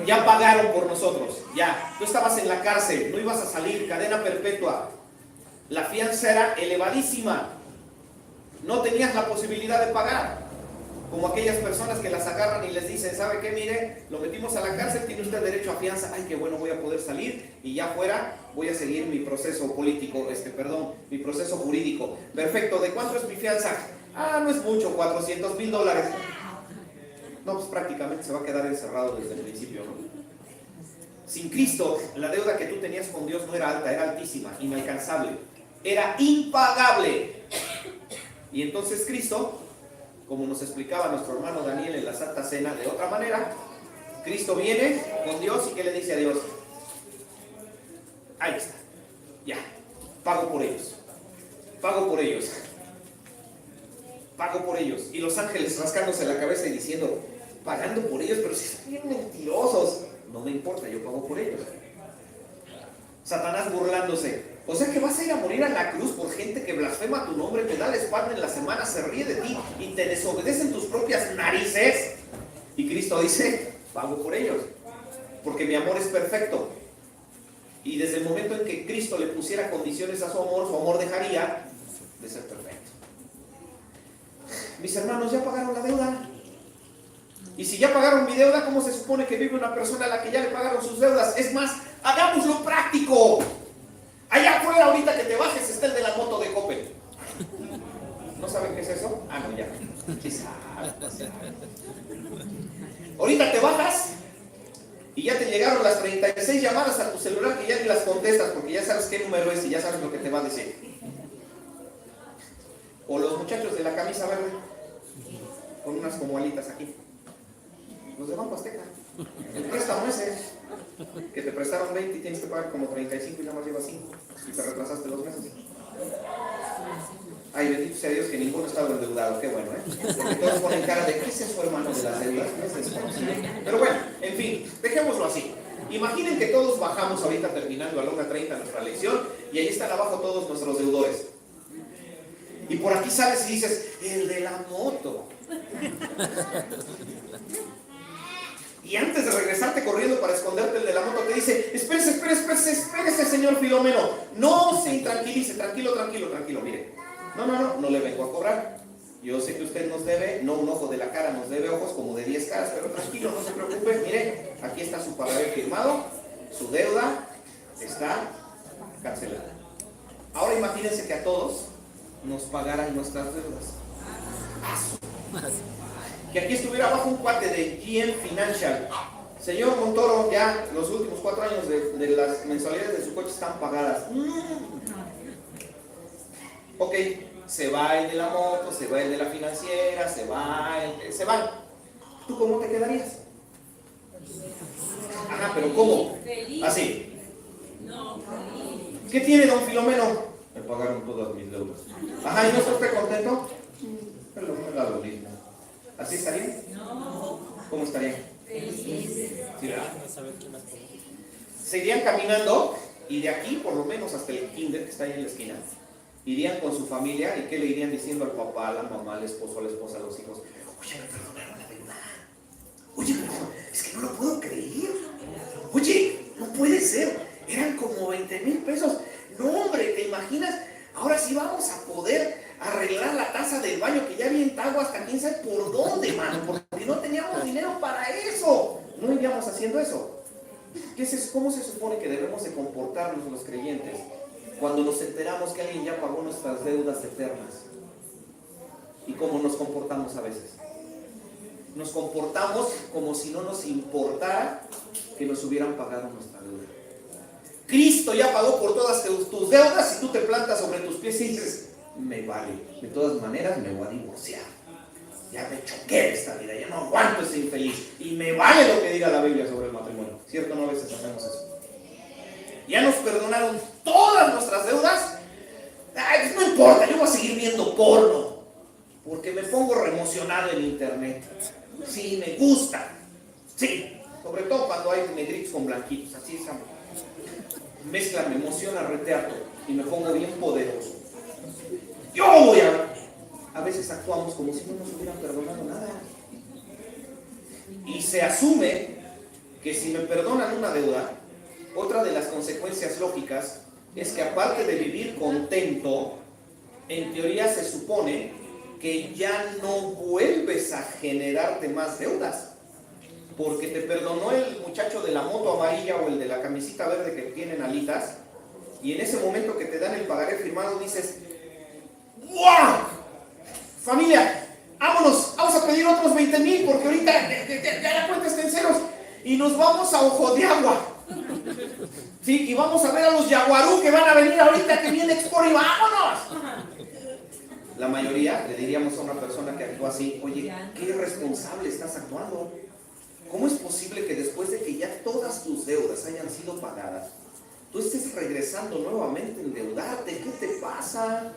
Ya pagaron por nosotros. Ya. Tú estabas en la cárcel, no ibas a salir, cadena perpetua. La fianza era elevadísima. No tenías la posibilidad de pagar. Como aquellas personas que las agarran y les dicen, ¿sabe qué? Mire, lo metimos a la cárcel, tiene usted derecho a fianza. Ay, qué bueno, voy a poder salir y ya fuera voy a seguir mi proceso político, mi proceso jurídico. Perfecto, ¿de cuánto es mi fianza? Ah, no es mucho, $400,000. No, pues prácticamente se va a quedar encerrado desde el principio, ¿no? Sin Cristo, la deuda que tú tenías con Dios no era alta, era altísima, inalcanzable, era impagable. Y entonces Cristo, como nos explicaba nuestro hermano Daniel en la Santa Cena, de otra manera, Cristo viene con Dios y ¿qué le dice a Dios? Ahí está, ya, pago por ellos, pago por ellos, pago por ellos. Y los ángeles rascándose la cabeza y diciendo, pagando por ellos, pero si son bien mentirosos. No me importa, yo pago por ellos. Satanás burlándose. O sea que vas a ir a morir a la cruz por gente que blasfema tu nombre, te da la espalda en la semana, se ríe de ti y te desobedecen tus propias narices. Y Cristo dice, pago por ellos, porque mi amor es perfecto. Y desde el momento en que Cristo le pusiera condiciones a su amor dejaría de ser perfecto. Mis hermanos, ¿ya pagaron la deuda? Y si ya pagaron mi deuda, ¿cómo se supone que vive una persona a la que ya le pagaron sus deudas? Es más, hagámoslo práctico. Allá afuera, ahorita que te bajes, está el de la moto de Coppel. ¿No saben qué es eso? Ah, no, ya. Quizás. Ahorita te bajas y ya te llegaron las 36 llamadas a tu celular que ya ni las contestas porque ya sabes qué número es y ya sabes lo que te va a decir. O los muchachos de la camisa verde con unas como alitas aquí. Los de Banco Azteca. El préstamo ese que te prestaron 20 y tienes que pagar como 35 y nada más llevas 5 y te retrasaste 2 meses. Ay, bendito sea Dios que ninguno estaba endeudado, qué bueno, porque todos ponen cara de ¿qué es su hermano de las deudas? Pero bueno, en fin, dejémoslo así. Imaginen que todos bajamos ahorita terminando a la 1:30 nuestra lección y ahí están abajo todos nuestros deudores. Y por aquí sales y dices, el de la moto. Y antes de regresarte corriendo para esconderte, el de la moto te dice, espérese, señor Filomeno. No se intranquilice, tranquilo, mire. No le vengo a cobrar. Yo sé que usted nos debe, no un ojo de la cara, nos debe ojos como de 10 caras, pero tranquilo, no se preocupe. Mire, aquí está su pagaré firmado, su deuda está cancelada. Ahora imagínense que a todos nos pagaran nuestras deudas. Que aquí estuviera abajo un cuate de GM Financial. Señor Montoro, ya los últimos 4 años de las mensualidades de su coche están pagadas. Ok, Se va el de la moto, se va el de la financiera, se van. ¿Tú cómo te quedarías? Ajá, pero ¿cómo? Así. ¿Qué tiene don Filomeno? Me pagaron todas mis deudas. Ajá, ¿y no está usted contento? Pero no me da lo mismo. ¿Así estarían? ¿Cómo estarían? ¿Sí, verdad? Se irían caminando y de aquí por lo menos hasta el kinder que está ahí en la esquina, irían con su familia y ¿qué le irían diciendo al papá, a la mamá, al esposo, a la esposa, a los hijos? Oye, me perdonaron la deuda. Oye, es que no lo puedo creer. Oye, no puede ser. Eran como 20,000 pesos. No, hombre, ¿te imaginas? Ahora sí vamos a poder arreglar la taza del baño que ya bien tago hasta quién sabe por dónde, mano, porque no teníamos dinero para eso. No iríamos haciendo eso. ¿Cómo se supone que debemos de comportarnos los creyentes cuando nos enteramos que alguien ya pagó nuestras deudas eternas? ¿Y cómo nos comportamos a veces? Nos comportamos como si no nos importara que nos hubieran pagado nuestra deuda. Cristo ya pagó por todas tus deudas y tú te plantas sobre tus pies y dices, me vale, de todas maneras me voy a divorciar. Ya me choqué de esta vida, ya no aguanto ese infeliz. Y me vale lo que diga la Biblia sobre el matrimonio. ¿Cierto o no? A veces hacemos eso. Ya nos perdonaron todas nuestras deudas. Ay, pues no importa, yo voy a seguir viendo porno. Porque me pongo reemocionado en internet. Sí, me gusta. Sí, sobre todo cuando hay negritos con blanquitos. Así esa mezcla me emociona retearlo y me pongo bien poderoso. Yo voy a veces actuamos como si no nos hubieran perdonado nada. Y se asume que si me perdonan una deuda, otra de las consecuencias lógicas es que aparte de vivir contento, en teoría se supone que ya no vuelves a generarte más deudas. Porque te perdonó el muchacho de la moto amarilla o el de la camisita verde que tienen alitas, y en ese momento que te dan el pagaré firmado dices, ¡wow! Familia, vámonos, vamos a pedir otros 20,000 porque ahorita ya la cuenta está en ceros y nos vamos a Ojo de Agua. Sí, y vamos a ver a los yaguarú que van a venir ahorita que viene Expor y vámonos. La mayoría le diríamos a una persona que actúa así, oye, qué irresponsable estás actuando. ¿Cómo es posible que después de que ya todas tus deudas hayan sido pagadas, tú estés regresando nuevamente a endeudarte? ¿Qué te pasa?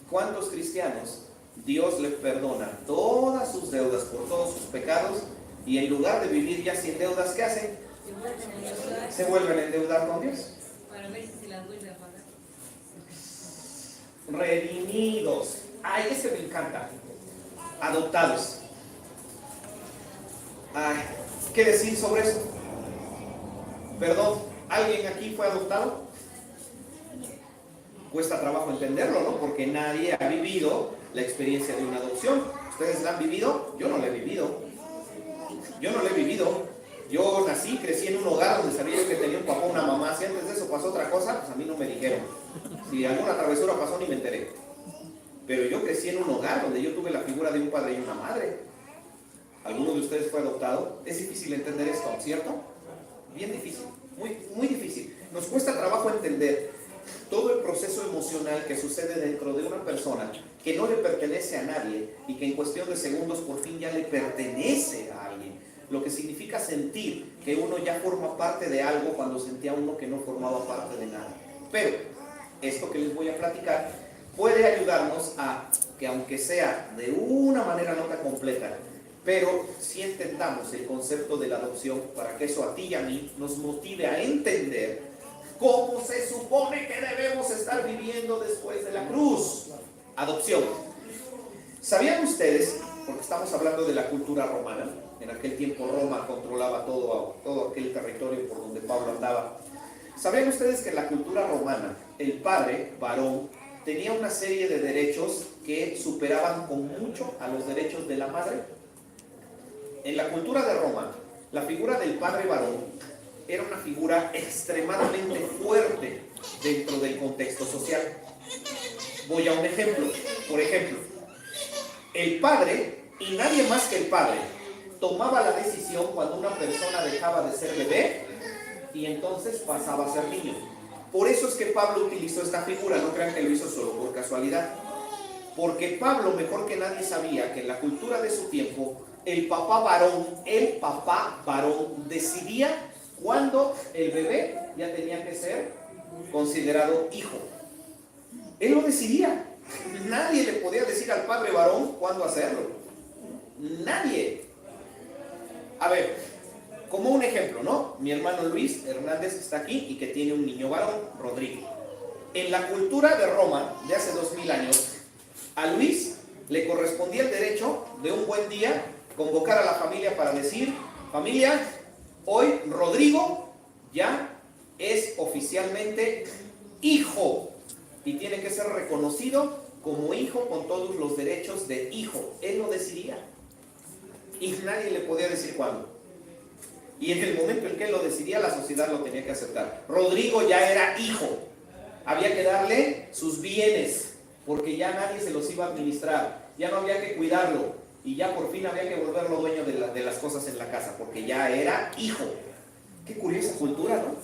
¿Cuántos cristianos Dios les perdona todas sus deudas por todos sus pecados y en lugar de vivir ya sin deudas, ¿qué hacen? Se vuelven a endeudar con Dios. Para ver si las vuelve a pagar. Redimidos. Ay, ese me encanta. Adoptados. Ay, ¿qué decir sobre eso? Perdón, ¿alguien aquí fue adoptado? Cuesta trabajo entenderlo, ¿no? Porque nadie ha vivido la experiencia de una adopción. ¿Ustedes la han vivido? Yo no la he vivido. Yo nací, crecí en un hogar donde sabía yo que tenía un papá, una mamá. Si antes de eso pasó otra cosa, pues a mí no me dijeron. Si alguna travesura pasó, ni me enteré. Pero yo crecí en un hogar donde yo tuve la figura de un padre y una madre. ¿Alguno de ustedes fue adoptado? Es difícil entender esto, ¿cierto? Bien difícil, muy difícil. Nos cuesta trabajo entender todo el proceso emocional que sucede dentro de una persona que no le pertenece a nadie y que en cuestión de segundos por fin ya le pertenece a alguien. Lo que significa sentir que uno ya forma parte de algo cuando sentía uno que no formaba parte de nada. Pero esto que les voy a platicar puede ayudarnos a que, aunque sea de una manera no tan completa, pero si entendamos el concepto de la adopción, para que eso a ti y a mí nos motive a entender cómo se supone que debemos estar viviendo después de la cruz. Adopción. ¿Sabían ustedes, porque estamos hablando de la cultura romana, en aquel tiempo Roma controlaba todo aquel territorio por donde Pablo andaba? ¿Sabían ustedes que en la cultura romana el padre, varón, tenía una serie de derechos que superaban con mucho a los derechos de la madre? En la cultura de Roma, la figura del padre varón era una figura extremadamente fuerte dentro del contexto social. Voy a un ejemplo. Por ejemplo, el padre, y nadie más que el padre, tomaba la decisión cuando una persona dejaba de ser bebé y entonces pasaba a ser niño. Por eso es que Pablo utilizó esta figura, no crean que lo hizo solo por casualidad. Porque Pablo mejor que nadie sabía que en la cultura de su tiempo el papá varón decidía cuándo el bebé ya tenía que ser considerado hijo. Él lo decidía. Nadie le podía decir al padre varón cuándo hacerlo. Nadie. A ver, como un ejemplo, ¿no? Mi hermano Luis Hernández está aquí y que tiene un niño varón, Rodrigo. En la cultura de Roma de hace 2000 años, a Luis le correspondía el derecho de un buen día convocar a la familia para decir: familia, hoy Rodrigo ya es oficialmente hijo y tiene que ser reconocido como hijo con todos los derechos de hijo. Él lo decidía y nadie le podía decir cuándo. Y en el momento en que él lo decidía, la sociedad lo tenía que aceptar. Rodrigo ya era hijo. Había que darle sus bienes, porque ya nadie se los iba a administrar. Ya no había que cuidarlo. Y ya por fin había que volverlo dueño de las cosas en la casa, porque ya era hijo. Qué curiosa cultura, ¿no?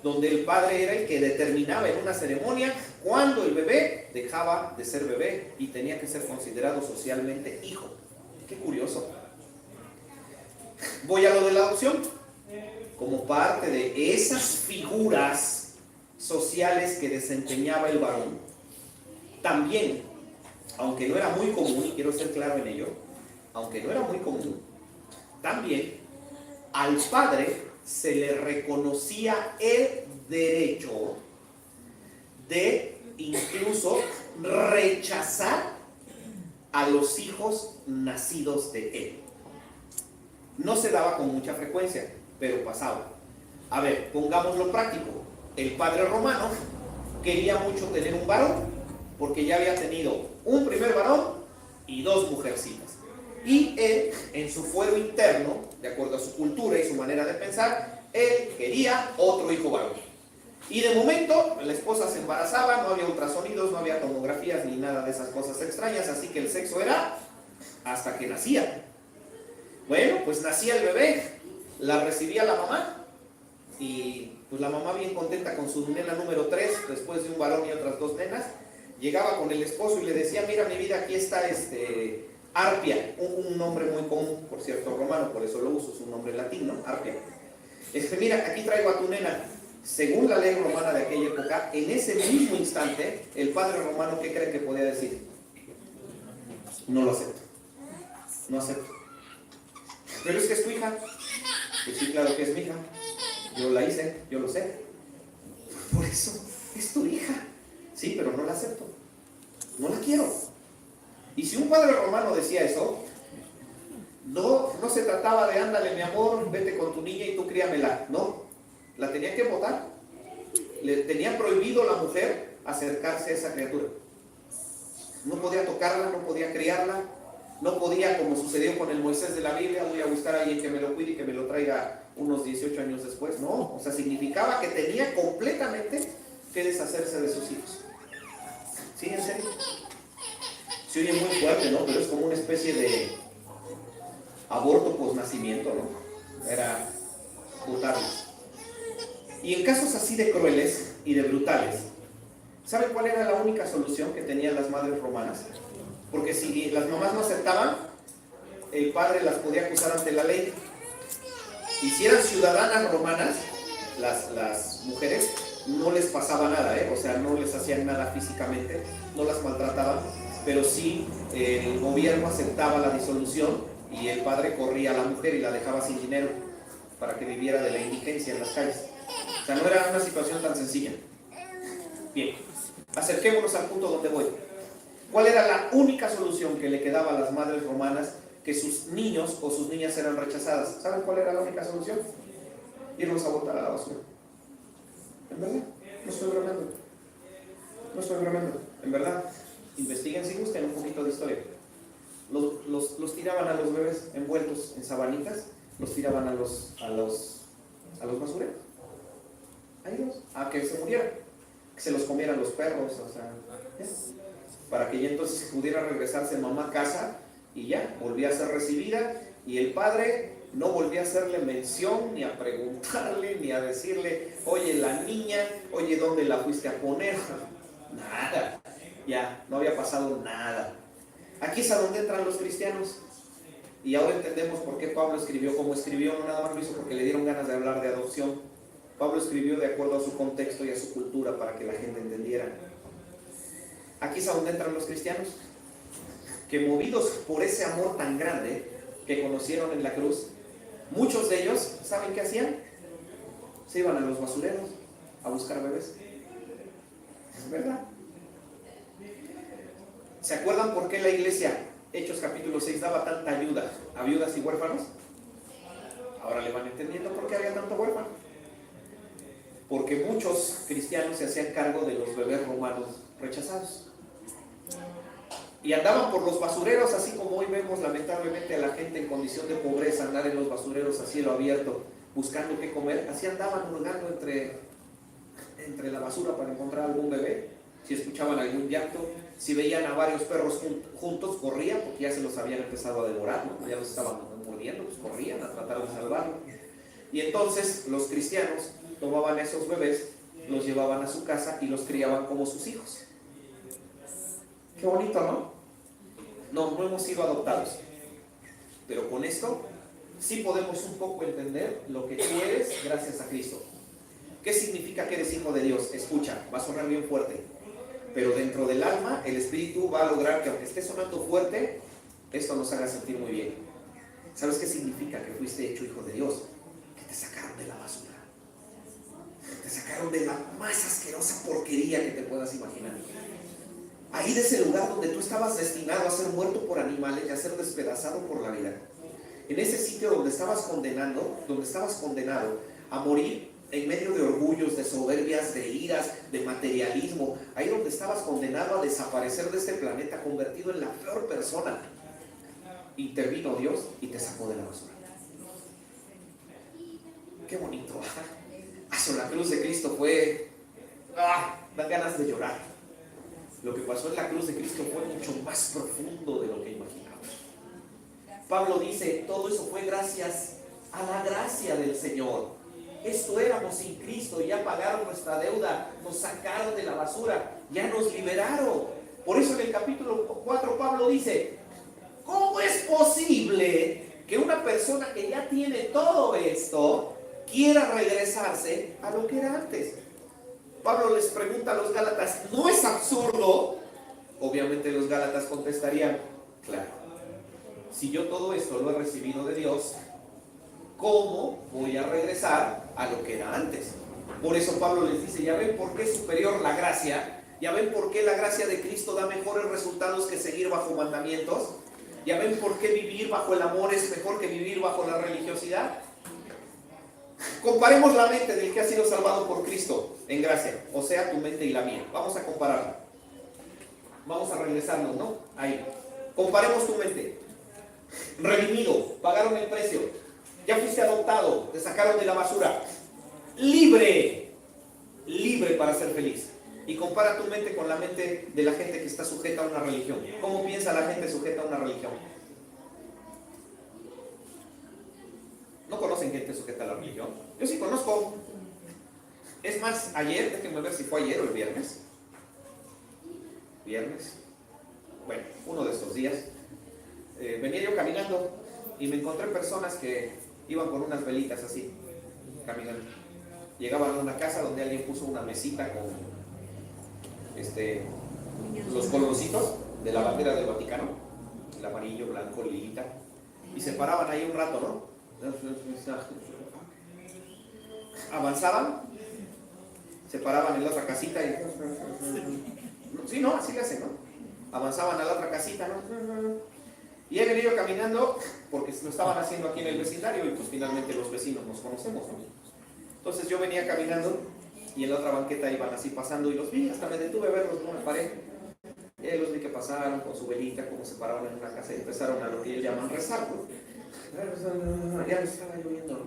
Donde el padre era el que determinaba en una ceremonia cuándo el bebé dejaba de ser bebé y tenía que ser considerado socialmente hijo. Qué curioso. Voy a lo de la adopción. Como parte de esas figuras sociales que desempeñaba el varón, también, aunque no era muy común, y quiero ser claro en ello, aunque no era muy común, también al padre se le reconocía el derecho de incluso rechazar a los hijos nacidos de él. No se daba con mucha frecuencia, pero pasaba. A ver, pongámoslo práctico. El padre romano quería mucho tener un varón, porque ya había tenido un primer varón y 2 mujercitas. Y él, en su fuero interno, de acuerdo a su cultura y su manera de pensar, él quería otro hijo varón. Y de momento, la esposa se embarazaba, no había ultrasonidos, no había tomografías ni nada de esas cosas extrañas, así que el sexo era hasta que nacía. Bueno, pues nacía el bebé, la recibía la mamá, y pues la mamá bien contenta con su nena número 3, después de un varón y otras 2 nenas, llegaba con el esposo y le decía: mira mi vida, aquí está Arpia, un nombre muy común, por cierto, romano, por eso lo uso, es un nombre latino, Arpia. Mira, aquí traigo a tu nena. Según la ley romana de aquella época, en ese mismo instante, el padre romano, ¿qué cree que podía decir? No lo acepto. No acepto. Pero es que es tu hija. Pues sí, claro que es mi hija. Yo la hice, yo lo sé. Por eso, es tu hija. Sí, pero no la acepto. No la quiero. Y si un padre romano decía eso, no se trataba de: ándale mi amor, vete con tu niña y tú críamela. No, la tenía que botar. Le tenía prohibido a la mujer acercarse a esa criatura. No podía tocarla, no podía criarla, no podía, como sucedió con el Moisés de la Biblia: voy a buscar a alguien que me lo cuide y que me lo traiga unos 18 años después. No, o sea, significaba que tenía completamente que deshacerse de sus hijos. ¿Sí, en serio? Se oye muy fuerte, ¿no? Pero es como una especie de aborto posnacimiento, ¿no? Era botarlos. Y en casos así de crueles y de brutales, ¿saben cuál era la única solución que tenían las madres romanas? Porque si las mamás no aceptaban, el padre las podía acusar ante la ley. Y si eran ciudadanas romanas, las mujeres, no les pasaba nada, o sea, no les hacían nada físicamente, no las maltrataban, pero sí el gobierno aceptaba la disolución y el padre corría a la mujer y la dejaba sin dinero para que viviera de la indigencia en las calles. O sea, no era una situación tan sencilla. Bien, acerquémonos al punto donde voy. ¿Cuál era la única solución que le quedaba a las madres romanas que sus niños o sus niñas eran rechazadas? ¿Saben cuál era la única solución? Irlos a botar a la basura. ¿En verdad? No estoy bromeando. No estoy bromeando. En verdad. Investiguen si gustan un poquito de historia. Los tiraban a los bebés envueltos en sabanitas, los tiraban a los basureros. Ahí los, a que se murieran, que se los comieran los perros, o sea, ¿ya? Para que ya entonces pudiera regresarse mamá a casa y ya, volvía a ser recibida y el padre no volvía a hacerle mención, ni a preguntarle, ni a decirle: oye, la niña, oye, ¿dónde la fuiste a poner? Nada. Ya, no había pasado nada. Aquí es a donde entran los cristianos. Y ahora entendemos por qué Pablo escribió como escribió. No nada más lo hizo porque le dieron ganas de hablar de adopción. Pablo escribió de acuerdo a su contexto y a su cultura para que la gente entendiera. Aquí es a donde entran los cristianos, que movidos por ese amor tan grande que conocieron en la cruz, muchos de ellos, ¿saben qué hacían? Se iban a los basureros a buscar bebés. Es verdad. ¿Se acuerdan por qué la iglesia, Hechos capítulo 6, daba tanta ayuda a viudas y huérfanos? Ahora le van entendiendo por qué había tanto huérfano. Porque muchos cristianos se hacían cargo de los bebés romanos rechazados. Y andaban por los basureros, así como hoy vemos lamentablemente a la gente en condición de pobreza andar en los basureros a cielo abierto, buscando qué comer. Así andaban hurgando entre la basura para encontrar algún bebé. Si escuchaban algún llanto, si veían a varios perros juntos, corrían, porque ya se los habían empezado a devorar, ¿no? Ya los estaban mordiendo, pues corrían a tratar de salvarlos. Y entonces los cristianos tomaban a esos bebés, los llevaban a su casa y los criaban como sus hijos. Qué bonito, ¿no? No hemos sido adoptados, pero con esto sí podemos un poco entender lo que tú eres gracias a Cristo. ¿Qué significa que eres hijo de Dios? Escucha, va a sonar bien fuerte, pero dentro del alma el Espíritu va a lograr que, aunque esté sonando fuerte, esto nos haga sentir muy bien. ¿Sabes qué significa que fuiste hecho hijo de Dios? Que te sacaron de la basura, te sacaron de la más asquerosa porquería que te puedas imaginar. Ahí, de ese lugar donde tú estabas destinado a ser muerto por animales y a ser despedazado por la vida. En ese sitio donde estabas condenado a morir en medio de orgullos, de soberbias, de iras, de materialismo. Ahí donde estabas condenado a desaparecer de este planeta, convertido en la peor persona. Intervino Dios y te sacó de la basura. Qué bonito. La cruz de Cristo fue... dan ganas de llorar. Lo que pasó en la cruz de Cristo fue mucho más profundo de lo que imaginamos. Pablo dice, todo eso fue gracias a la gracia del Señor. Esto éramos sin Cristo, ya pagaron nuestra deuda, nos sacaron de la basura, ya nos liberaron. Por eso en el capítulo 4 Pablo dice, ¿cómo es posible que una persona que ya tiene todo esto quiera regresarse a lo que era antes? Pablo les pregunta a los Gálatas, ¿no es absurdo? Obviamente los Gálatas contestarían, claro, si yo todo esto lo he recibido de Dios, ¿cómo voy a regresar a lo que era antes? Por eso Pablo les dice, ya ven por qué es superior la gracia, ya ven por qué la gracia de Cristo da mejores resultados que seguir bajo mandamientos, ya ven por qué vivir bajo el amor es mejor que vivir bajo la religiosidad. Comparemos la mente del que ha sido salvado por Cristo en gracia, o sea, tu mente y la mía. Vamos a compararla. Vamos a regresarnos, ¿no? Ahí. Comparemos tu mente. Redimido, pagaron el precio. Ya fuiste adoptado, te sacaron de la basura. Libre, libre para ser feliz. Y compara tu mente con la mente de la gente que está sujeta a una religión. ¿Cómo piensa la gente sujeta a una religión? ¿No conocen gente sujeta a la religión? Yo sí conozco. Es más, ayer, déjenme ver si fue ayer o el viernes. Bueno, uno de estos días. Venía yo caminando y me encontré personas que iban con unas velitas así, caminando. Llegaban a una casa donde alguien puso una mesita con los colorcitos de la bandera del Vaticano, el amarillo, blanco, lilita, y se paraban ahí un rato, ¿no? Avanzaban, se paraban en la otra casita y... Sí, ¿no? Así le hacen, ¿no? Avanzaban a la otra casita, ¿no? Y he venido caminando porque lo estaban haciendo aquí en el vecindario y pues finalmente los vecinos nos conocemos, ¿no? Entonces yo venía caminando y en la otra banqueta iban así pasando y los vi, hasta me detuve a verlos, no me paré. Y ahí los vi que pasaron con su velita, como se pararon en una casa y empezaron a lo que ellos llaman rezar, ¿no? Ya me estaba lloviendo, ¿no?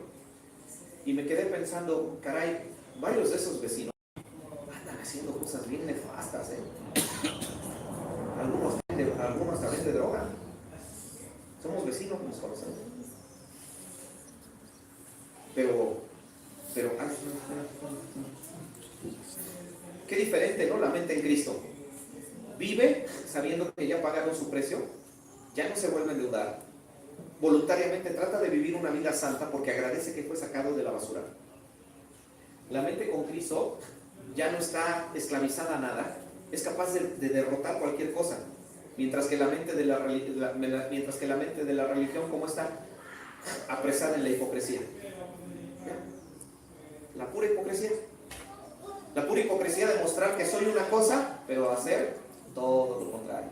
Y me quedé pensando, caray, varios de esos vecinos andan haciendo cosas bien nefastas, ¿eh? Algunos también de droga. Somos vecinos, nos conocemos. Pero qué diferente, ¿no? La mente en Cristo. vive sabiendo que ya pagaron su precio, ya no se vuelve a endeudar, voluntariamente trata de vivir una vida santa porque agradece que fue sacado de la basura. La mente con Cristo ya no está esclavizada a nada, es capaz de derrotar cualquier cosa, mientras que la mente de la religión, ¿cómo está? Apresada en la hipocresía. La pura hipocresía. La pura hipocresía de mostrar que soy una cosa, pero hacer todo lo contrario.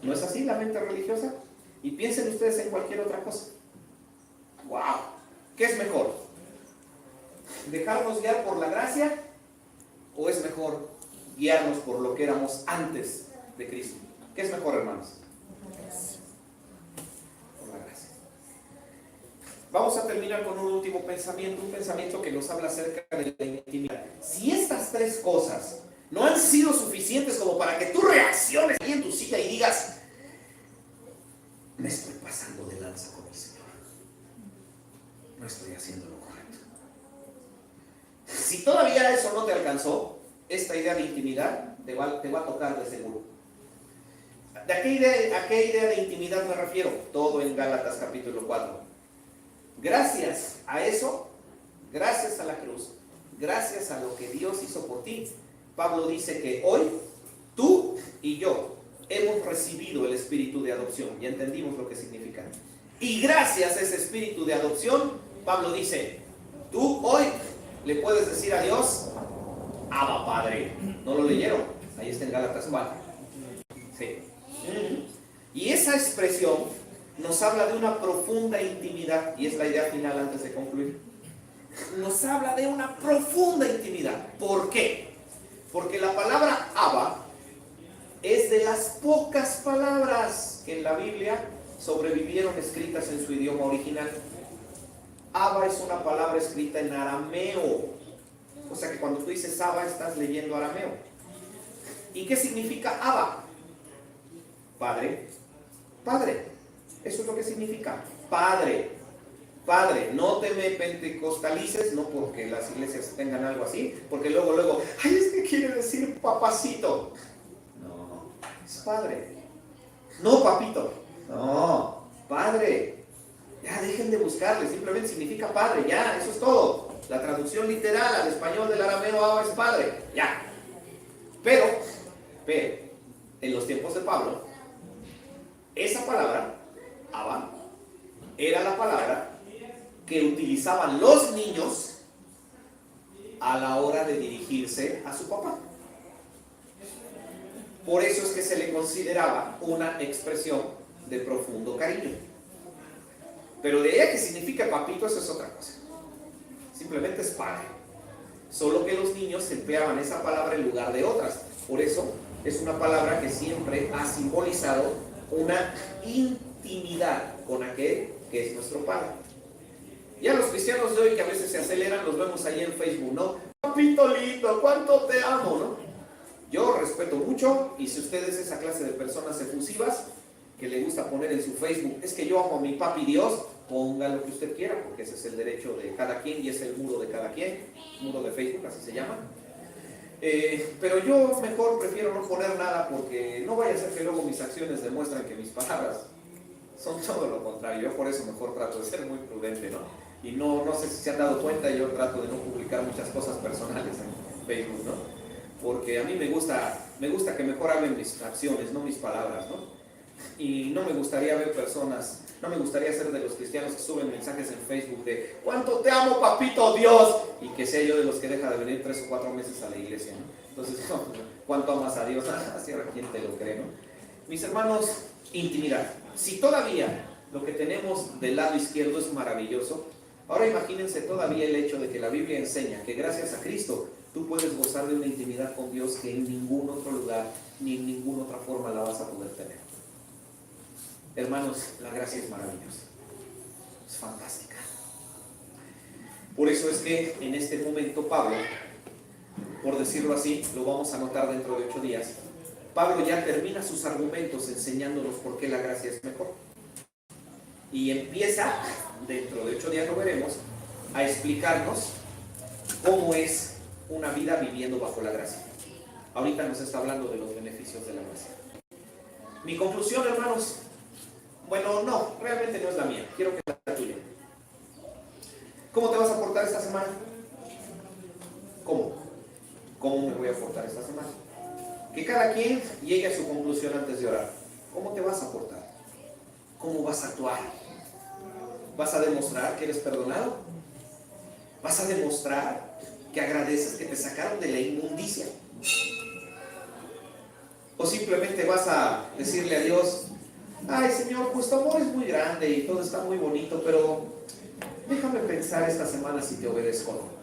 ¿No es así la mente religiosa? Y piensen ustedes en cualquier otra cosa. ¡Wow! ¿Qué es mejor? ¿Dejarnos guiar por la gracia? ¿O es mejor guiarnos por lo que éramos antes de Cristo? ¿Qué es mejor, hermanos? Por la gracia. Vamos a terminar con un último pensamiento, un pensamiento que nos habla acerca de la intimidad. Si estas tres cosas no han sido suficientes como para que tú reacciones ahí en tu silla y digas, me estoy pasando de lanza con el Señor, no estoy haciendo lo correcto. Si todavía eso no te alcanzó, esta idea de intimidad te va a tocar de seguro. ¿A qué idea de intimidad me refiero? Todo en Gálatas capítulo 4. Gracias a eso, gracias a la cruz, gracias a lo que Dios hizo por ti, Pablo dice que hoy tú y yo hemos recibido el espíritu de adopción. Ya entendimos lo que significa. Y gracias a ese espíritu de adopción, Pablo dice, tú hoy le puedes decir a Dios, Abba Padre. ¿No lo leyeron? Ahí está en Gálatas 4. Sí. Y esa expresión nos habla de una profunda intimidad, y es la idea final antes de concluir. Nos habla de una profunda intimidad. ¿Por qué? Porque la palabra Abba es de las pocas palabras que en la Biblia sobrevivieron escritas en su idioma original. Abba es una palabra escrita en arameo. O sea que cuando tú dices Abba estás leyendo arameo. ¿Y qué significa Abba? Padre. Padre. Eso es lo que significa. Padre. Padre. No te me pentecostalices, no porque las iglesias tengan algo así, porque luego, ay, es que quiere decir papacito. No, es padre. No papito. No, padre. Ya dejen de buscarle, simplemente significa padre, ya, eso es todo. La traducción literal al español del arameo Abba es padre, ya. Pero, en los tiempos de Pablo, esa palabra, Abba, era la palabra que utilizaban los niños a la hora de dirigirse a su papá. Por eso es que se le consideraba una expresión de profundo cariño. Pero de ella que significa papito, eso es otra cosa. Simplemente es padre. Solo que los niños empleaban esa palabra en lugar de otras. Por eso es una palabra que siempre ha simbolizado una intimidad con aquel que es nuestro Padre. Ya los cristianos de hoy que a veces se aceleran, los vemos ahí en Facebook, ¿no? Papito lindo, cuánto te amo, ¿no? Yo respeto mucho, y si usted es esa clase de personas efusivas que le gusta poner en su Facebook, es que yo amo a mi papi Dios, ponga lo que usted quiera, porque ese es el derecho de cada quien y es el muro de cada quien, muro de Facebook, así se llama. Pero yo mejor prefiero no poner nada, porque no vaya a ser que luego mis acciones demuestran que mis palabras son todo lo contrario. Yo por eso mejor trato de ser muy prudente, ¿no? Y no sé si se han dado cuenta, yo trato de no publicar muchas cosas personales en Facebook, ¿no? Porque a mí me gusta que mejor hablen mis acciones, no mis palabras, ¿no? Y no me gustaría ver personas, no me gustaría ser de los cristianos que suben mensajes en Facebook de ¿cuánto te amo, papito Dios? Y que sea yo de los que deja de venir 3 o 4 meses a la iglesia, ¿no? Entonces, ¿cuánto amas a Dios? Así ahora quién te lo cree, ¿no? Mis hermanos, intimidad. Si todavía lo que tenemos del lado izquierdo es maravilloso, ahora imagínense todavía el hecho de que la Biblia enseña que gracias a Cristo tú puedes gozar de una intimidad con Dios que en ningún otro lugar ni en ninguna otra forma la vas a poder tener. Hermanos, la gracia es maravillosa, es fantástica. Por eso es que en este momento Pablo, por decirlo así, lo vamos a notar dentro de 8 días, Pablo ya termina sus argumentos enseñándonos por qué la gracia es mejor. Y empieza, dentro de 8 días lo veremos, a explicarnos cómo es una vida viviendo bajo la gracia. Ahorita nos está hablando de los beneficios de la gracia. Mi conclusión, hermanos, bueno, no, realmente no es la mía, quiero que sea la tuya. ¿Cómo te vas a portar esta semana? ¿Cómo? ¿Cómo me voy a portar esta semana? Que cada quien llegue a su conclusión antes de orar. ¿Cómo te vas a portar? ¿Cómo vas a actuar? ¿Vas a demostrar que eres perdonado? ¿Vas a demostrar que agradeces que te sacaron de la inmundicia? ¿O simplemente vas a decirle a Dios, ay Señor, pues tu amor es muy grande y todo está muy bonito, pero déjame pensar esta semana si te obedezco o no?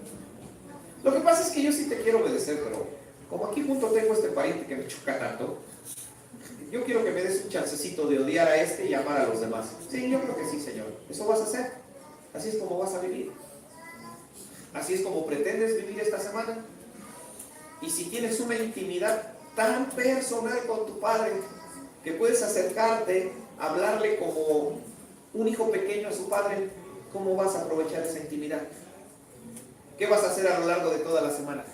Lo que pasa es que yo sí te quiero obedecer, pero como aquí junto tengo este pariente que me choca tanto, yo quiero que me des un chancecito de odiar a este y amar a los demás. Sí, yo creo que sí, Señor. Eso vas a hacer. Así es como vas a vivir. Así es como pretendes vivir esta semana. Y si tienes una intimidad tan personal con tu Padre que puedes acercarte, hablarle como un hijo pequeño a su Padre, ¿cómo vas a aprovechar esa intimidad? ¿Qué vas a hacer a lo largo de toda la semana?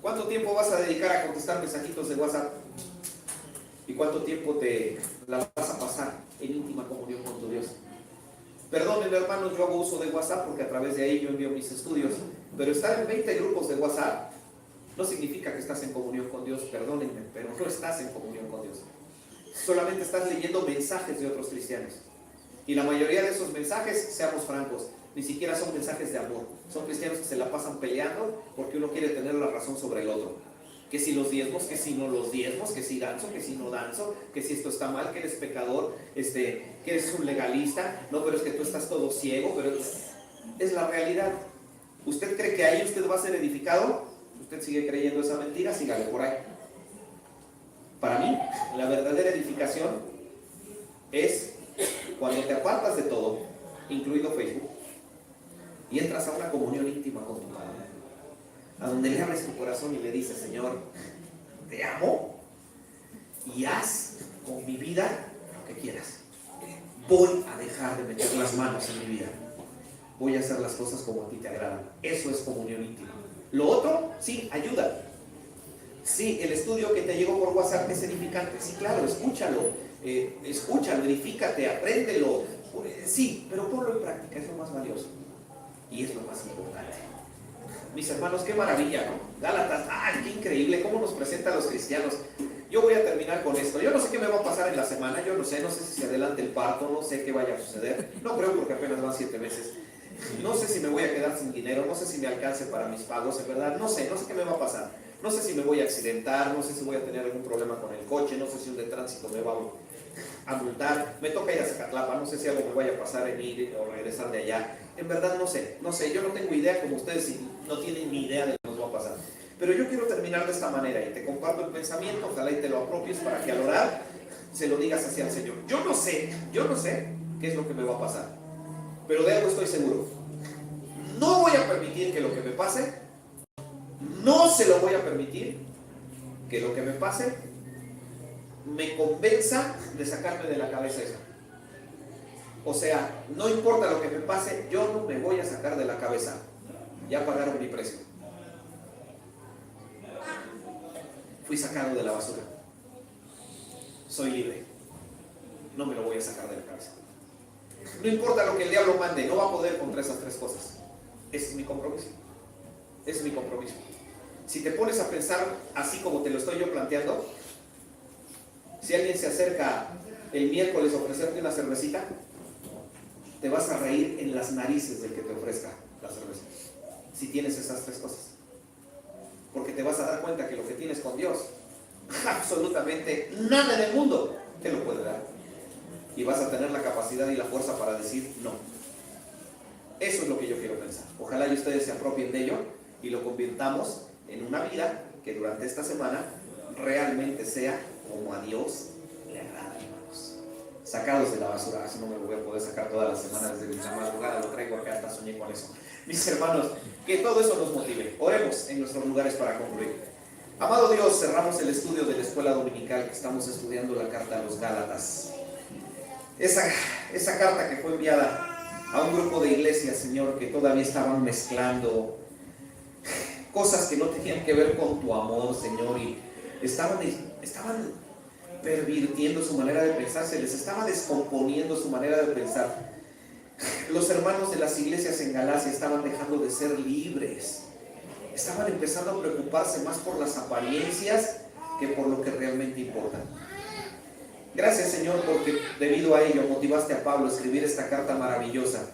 ¿Cuánto tiempo vas a dedicar a contestar mensajitos de WhatsApp? ¿Y cuánto tiempo te la vas a pasar en íntima comunión con tu Dios? Perdónenme, hermanos, yo hago uso de WhatsApp porque a través de ahí yo envío mis estudios, pero estar en 20 grupos de WhatsApp no significa que estás en comunión con Dios, perdónenme, pero no estás en comunión con Dios. Solamente estás leyendo mensajes de otros cristianos. Y la mayoría de esos mensajes, seamos francos, ni siquiera son mensajes de amor. Son cristianos que se la pasan peleando porque uno quiere tener la razón sobre el otro. Que si los diezmos, que si no los diezmos, que si danzo, que si no danzo, que si esto está mal, que eres pecador, que eres un legalista, no, pero es que tú estás todo ciego, pero es la realidad. ¿Usted cree que ahí usted va a ser edificado? ¿Usted sigue creyendo esa mentira? Sígale por ahí. Para mí, la verdadera edificación es cuando te apartas de todo, incluido Facebook, y entras a una comunión íntima con tu Padre, a donde le abres tu corazón y le dices, Señor, te amo y haz con mi vida lo que quieras. Voy a dejar de meter las manos en mi vida. Voy a hacer las cosas como a ti te agradan. Eso es comunión íntima. Lo otro, sí, ayuda. Sí, el estudio que te llegó por WhatsApp es edificante. Sí, claro, escúchalo, edifícate, apréndelo. Sí, pero ponlo en práctica, es lo más valioso. Y es lo más importante. Mis hermanos, qué maravilla, ¿no? Gálatas, ¡ay, qué increíble! ¿Cómo nos presenta a los cristianos? Yo voy a terminar con esto. Yo no sé qué me va a pasar en la semana, yo no sé si se adelante el parto, no sé qué vaya a suceder. No creo porque apenas van 7 meses. No sé si me voy a quedar sin dinero, no sé si me alcance para mis pagos, en verdad, no sé qué me va a pasar. No sé si me voy a accidentar, no sé si voy a tener algún problema con el coche, no sé si un de tránsito me va a multar, me toca ir a Zacatlapa, no sé si algo me vaya a pasar en ir o regresar de allá. En verdad no sé, yo no tengo idea como ustedes no tienen ni idea de lo que nos va a pasar. Pero yo quiero terminar de esta manera y te comparto el pensamiento, ojalá y te lo apropies para que al orar se lo digas hacia el Señor. Yo no sé qué es lo que me va a pasar, pero de algo estoy seguro. No voy a permitir que lo que me pase, no se lo voy a permitir que lo que me pase me convenza de sacarme de la cabeza eso. O sea, no importa lo que me pase, yo no me voy a sacar de la cabeza. Ya pagaron mi precio. Fui sacado de la basura. Soy libre. No me lo voy a sacar de la cabeza. No importa lo que el diablo mande, no va a poder contra esas 3 cosas. Ese es mi compromiso. Ese es mi compromiso. Si te pones a pensar así como te lo estoy yo planteando, si alguien se acerca el miércoles a ofrecerte una cervecita, te vas a reír en las narices del que te ofrezca la cerveza. Si tienes esas 3 cosas. Porque te vas a dar cuenta que lo que tienes con Dios, absolutamente nada en el mundo te lo puede dar. Y vas a tener la capacidad y la fuerza para decir no. Eso es lo que yo quiero pensar. Ojalá y ustedes se apropien de ello y lo convirtamos en una vida que durante esta semana realmente sea como a Dios le agrada, hermanos. Sacados de la basura, así no me lo voy a poder sacar toda la semana desde la madrugada, lo traigo acá, hasta soñé con eso. Mis hermanos, que todo eso nos motive. Oremos en nuestros lugares para concluir. Amado Dios, cerramos el estudio de la escuela dominical que estamos estudiando, la carta a los Gálatas. Esa carta que fue enviada a un grupo de iglesias, Señor, que todavía estaban mezclando cosas que no tenían que ver con tu amor, Señor, y estaban pervirtiendo su manera de pensar, se les estaba descomponiendo su manera de pensar. Los hermanos de las iglesias en Galacia estaban dejando de ser libres, estaban empezando a preocuparse más por las apariencias que por lo que realmente importa. Gracias, Señor, porque debido a ello motivaste a Pablo a escribir esta carta maravillosa,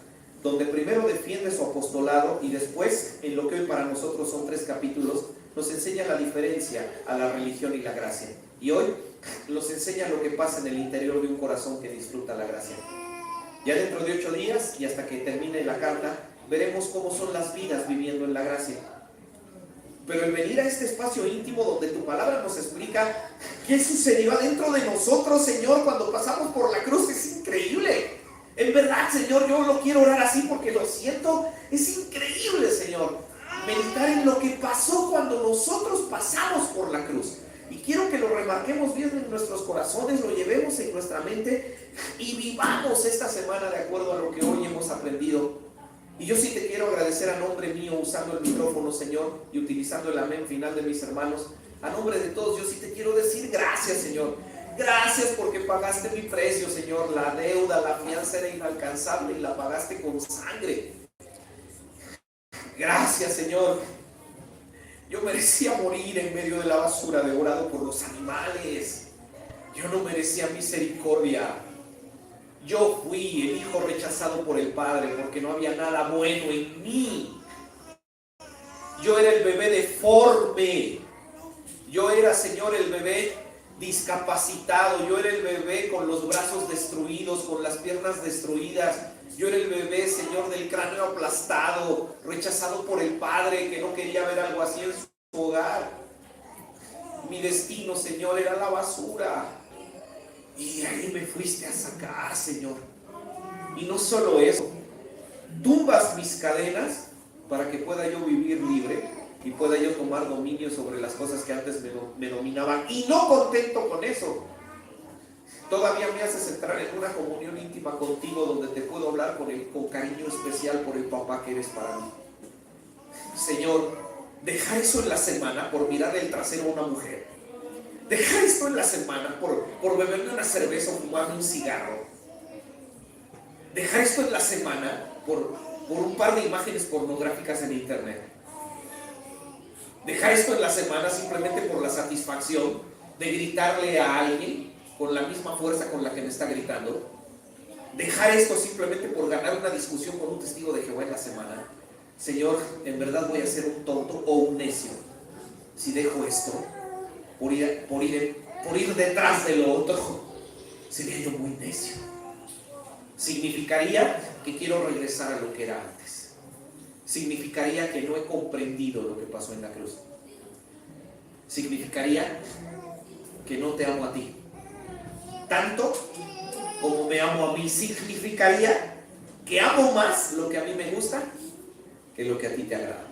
donde primero defiende su apostolado y después, en lo que hoy para nosotros son 3 capítulos, nos enseña la diferencia a la religión y la gracia. Y hoy nos enseña lo que pasa en el interior de un corazón que disfruta la gracia. Ya dentro de 8 días y hasta que termine la carta, veremos cómo son las vidas viviendo en la gracia. Pero el venir a este espacio íntimo donde tu palabra nos explica qué sucedió adentro de nosotros, Señor, cuando pasamos por la cruz, es increíble. En verdad, Señor, yo lo quiero orar así porque lo siento. Es increíble, Señor, meditar en lo que pasó cuando nosotros pasamos por la cruz. Y quiero que lo remarquemos bien en nuestros corazones, lo llevemos en nuestra mente y vivamos esta semana de acuerdo a lo que hoy hemos aprendido. Y yo sí te quiero agradecer a nombre mío, usando el micrófono, Señor, y utilizando el amén final de mis hermanos. A nombre de todos, yo sí te quiero decir gracias, Señor. Gracias porque pagaste mi precio, Señor. La deuda, la fianza era inalcanzable y la pagaste con sangre. Gracias, Señor. Yo merecía morir en medio de la basura, devorado por los animales. Yo no merecía misericordia. Yo fui el hijo rechazado por el Padre porque no había nada bueno en mí. Yo era el bebé deforme. Yo era, Señor, el bebé discapacitado. Yo era el bebé con los brazos destruidos, con las piernas destruidas. Yo era el bebé, Señor, del cráneo aplastado, rechazado por el Padre, que no quería ver algo así en su hogar. Mi destino, Señor, era la basura. Y ahí me fuiste a sacar, Señor. Y no solo eso, tumbas mis cadenas para que pueda yo vivir libre y pueda yo tomar dominio sobre las cosas que antes me dominaban. Y no contento con eso, todavía me haces entrar en una comunión íntima contigo donde te puedo hablar con cariño especial por el papá que eres para mí. Señor, dejar eso en la semana por mirar el trasero a una mujer. Dejar esto en la semana por beberme una cerveza o fumarme un cigarro. Dejar esto en la semana por un par de imágenes pornográficas en internet. Dejar esto en la semana simplemente por la satisfacción de gritarle a alguien con la misma fuerza con la que me está gritando. Dejar esto simplemente por ganar una discusión con un testigo de Jehová en la semana. Señor, en verdad voy a ser un tonto o un necio si dejo esto por ir detrás de lo otro. Sería yo muy necio. Significaría que quiero regresar a lo que era antes. Significaría que no he comprendido lo que pasó en la cruz. Significaría que no te amo a ti tanto como me amo a mí. Significaría que amo más lo que a mí me gusta que lo que a ti te agrada.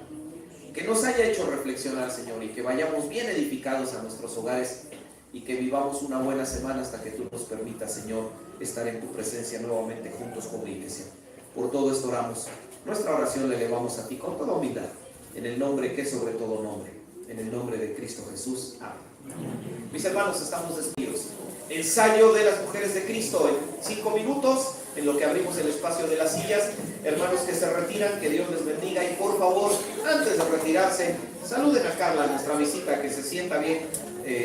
Que nos haya hecho reflexionar, Señor, y que vayamos bien edificados a nuestros hogares y que vivamos una buena semana hasta que tú nos permitas, Señor, estar en tu presencia nuevamente juntos como iglesia. Por todo esto oramos. Nuestra oración la elevamos a ti con toda humildad, en el nombre que es sobre todo nombre, en el nombre de Cristo Jesús. Amén. Mis hermanos, estamos despedidos. Ensayo de las mujeres de Cristo en 5 minutos, en lo que abrimos el espacio de las sillas. Hermanos que se retiran, que Dios les bendiga. Y por favor, antes de retirarse, saluden a Carla, nuestra visita, que se sienta bien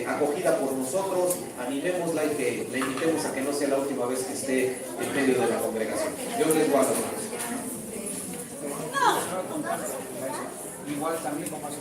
acogida por nosotros. Animémosla y que le invitemos a que no sea la última vez que esté en medio de la congregación. Dios les guarde, hermanos. Igual también como hace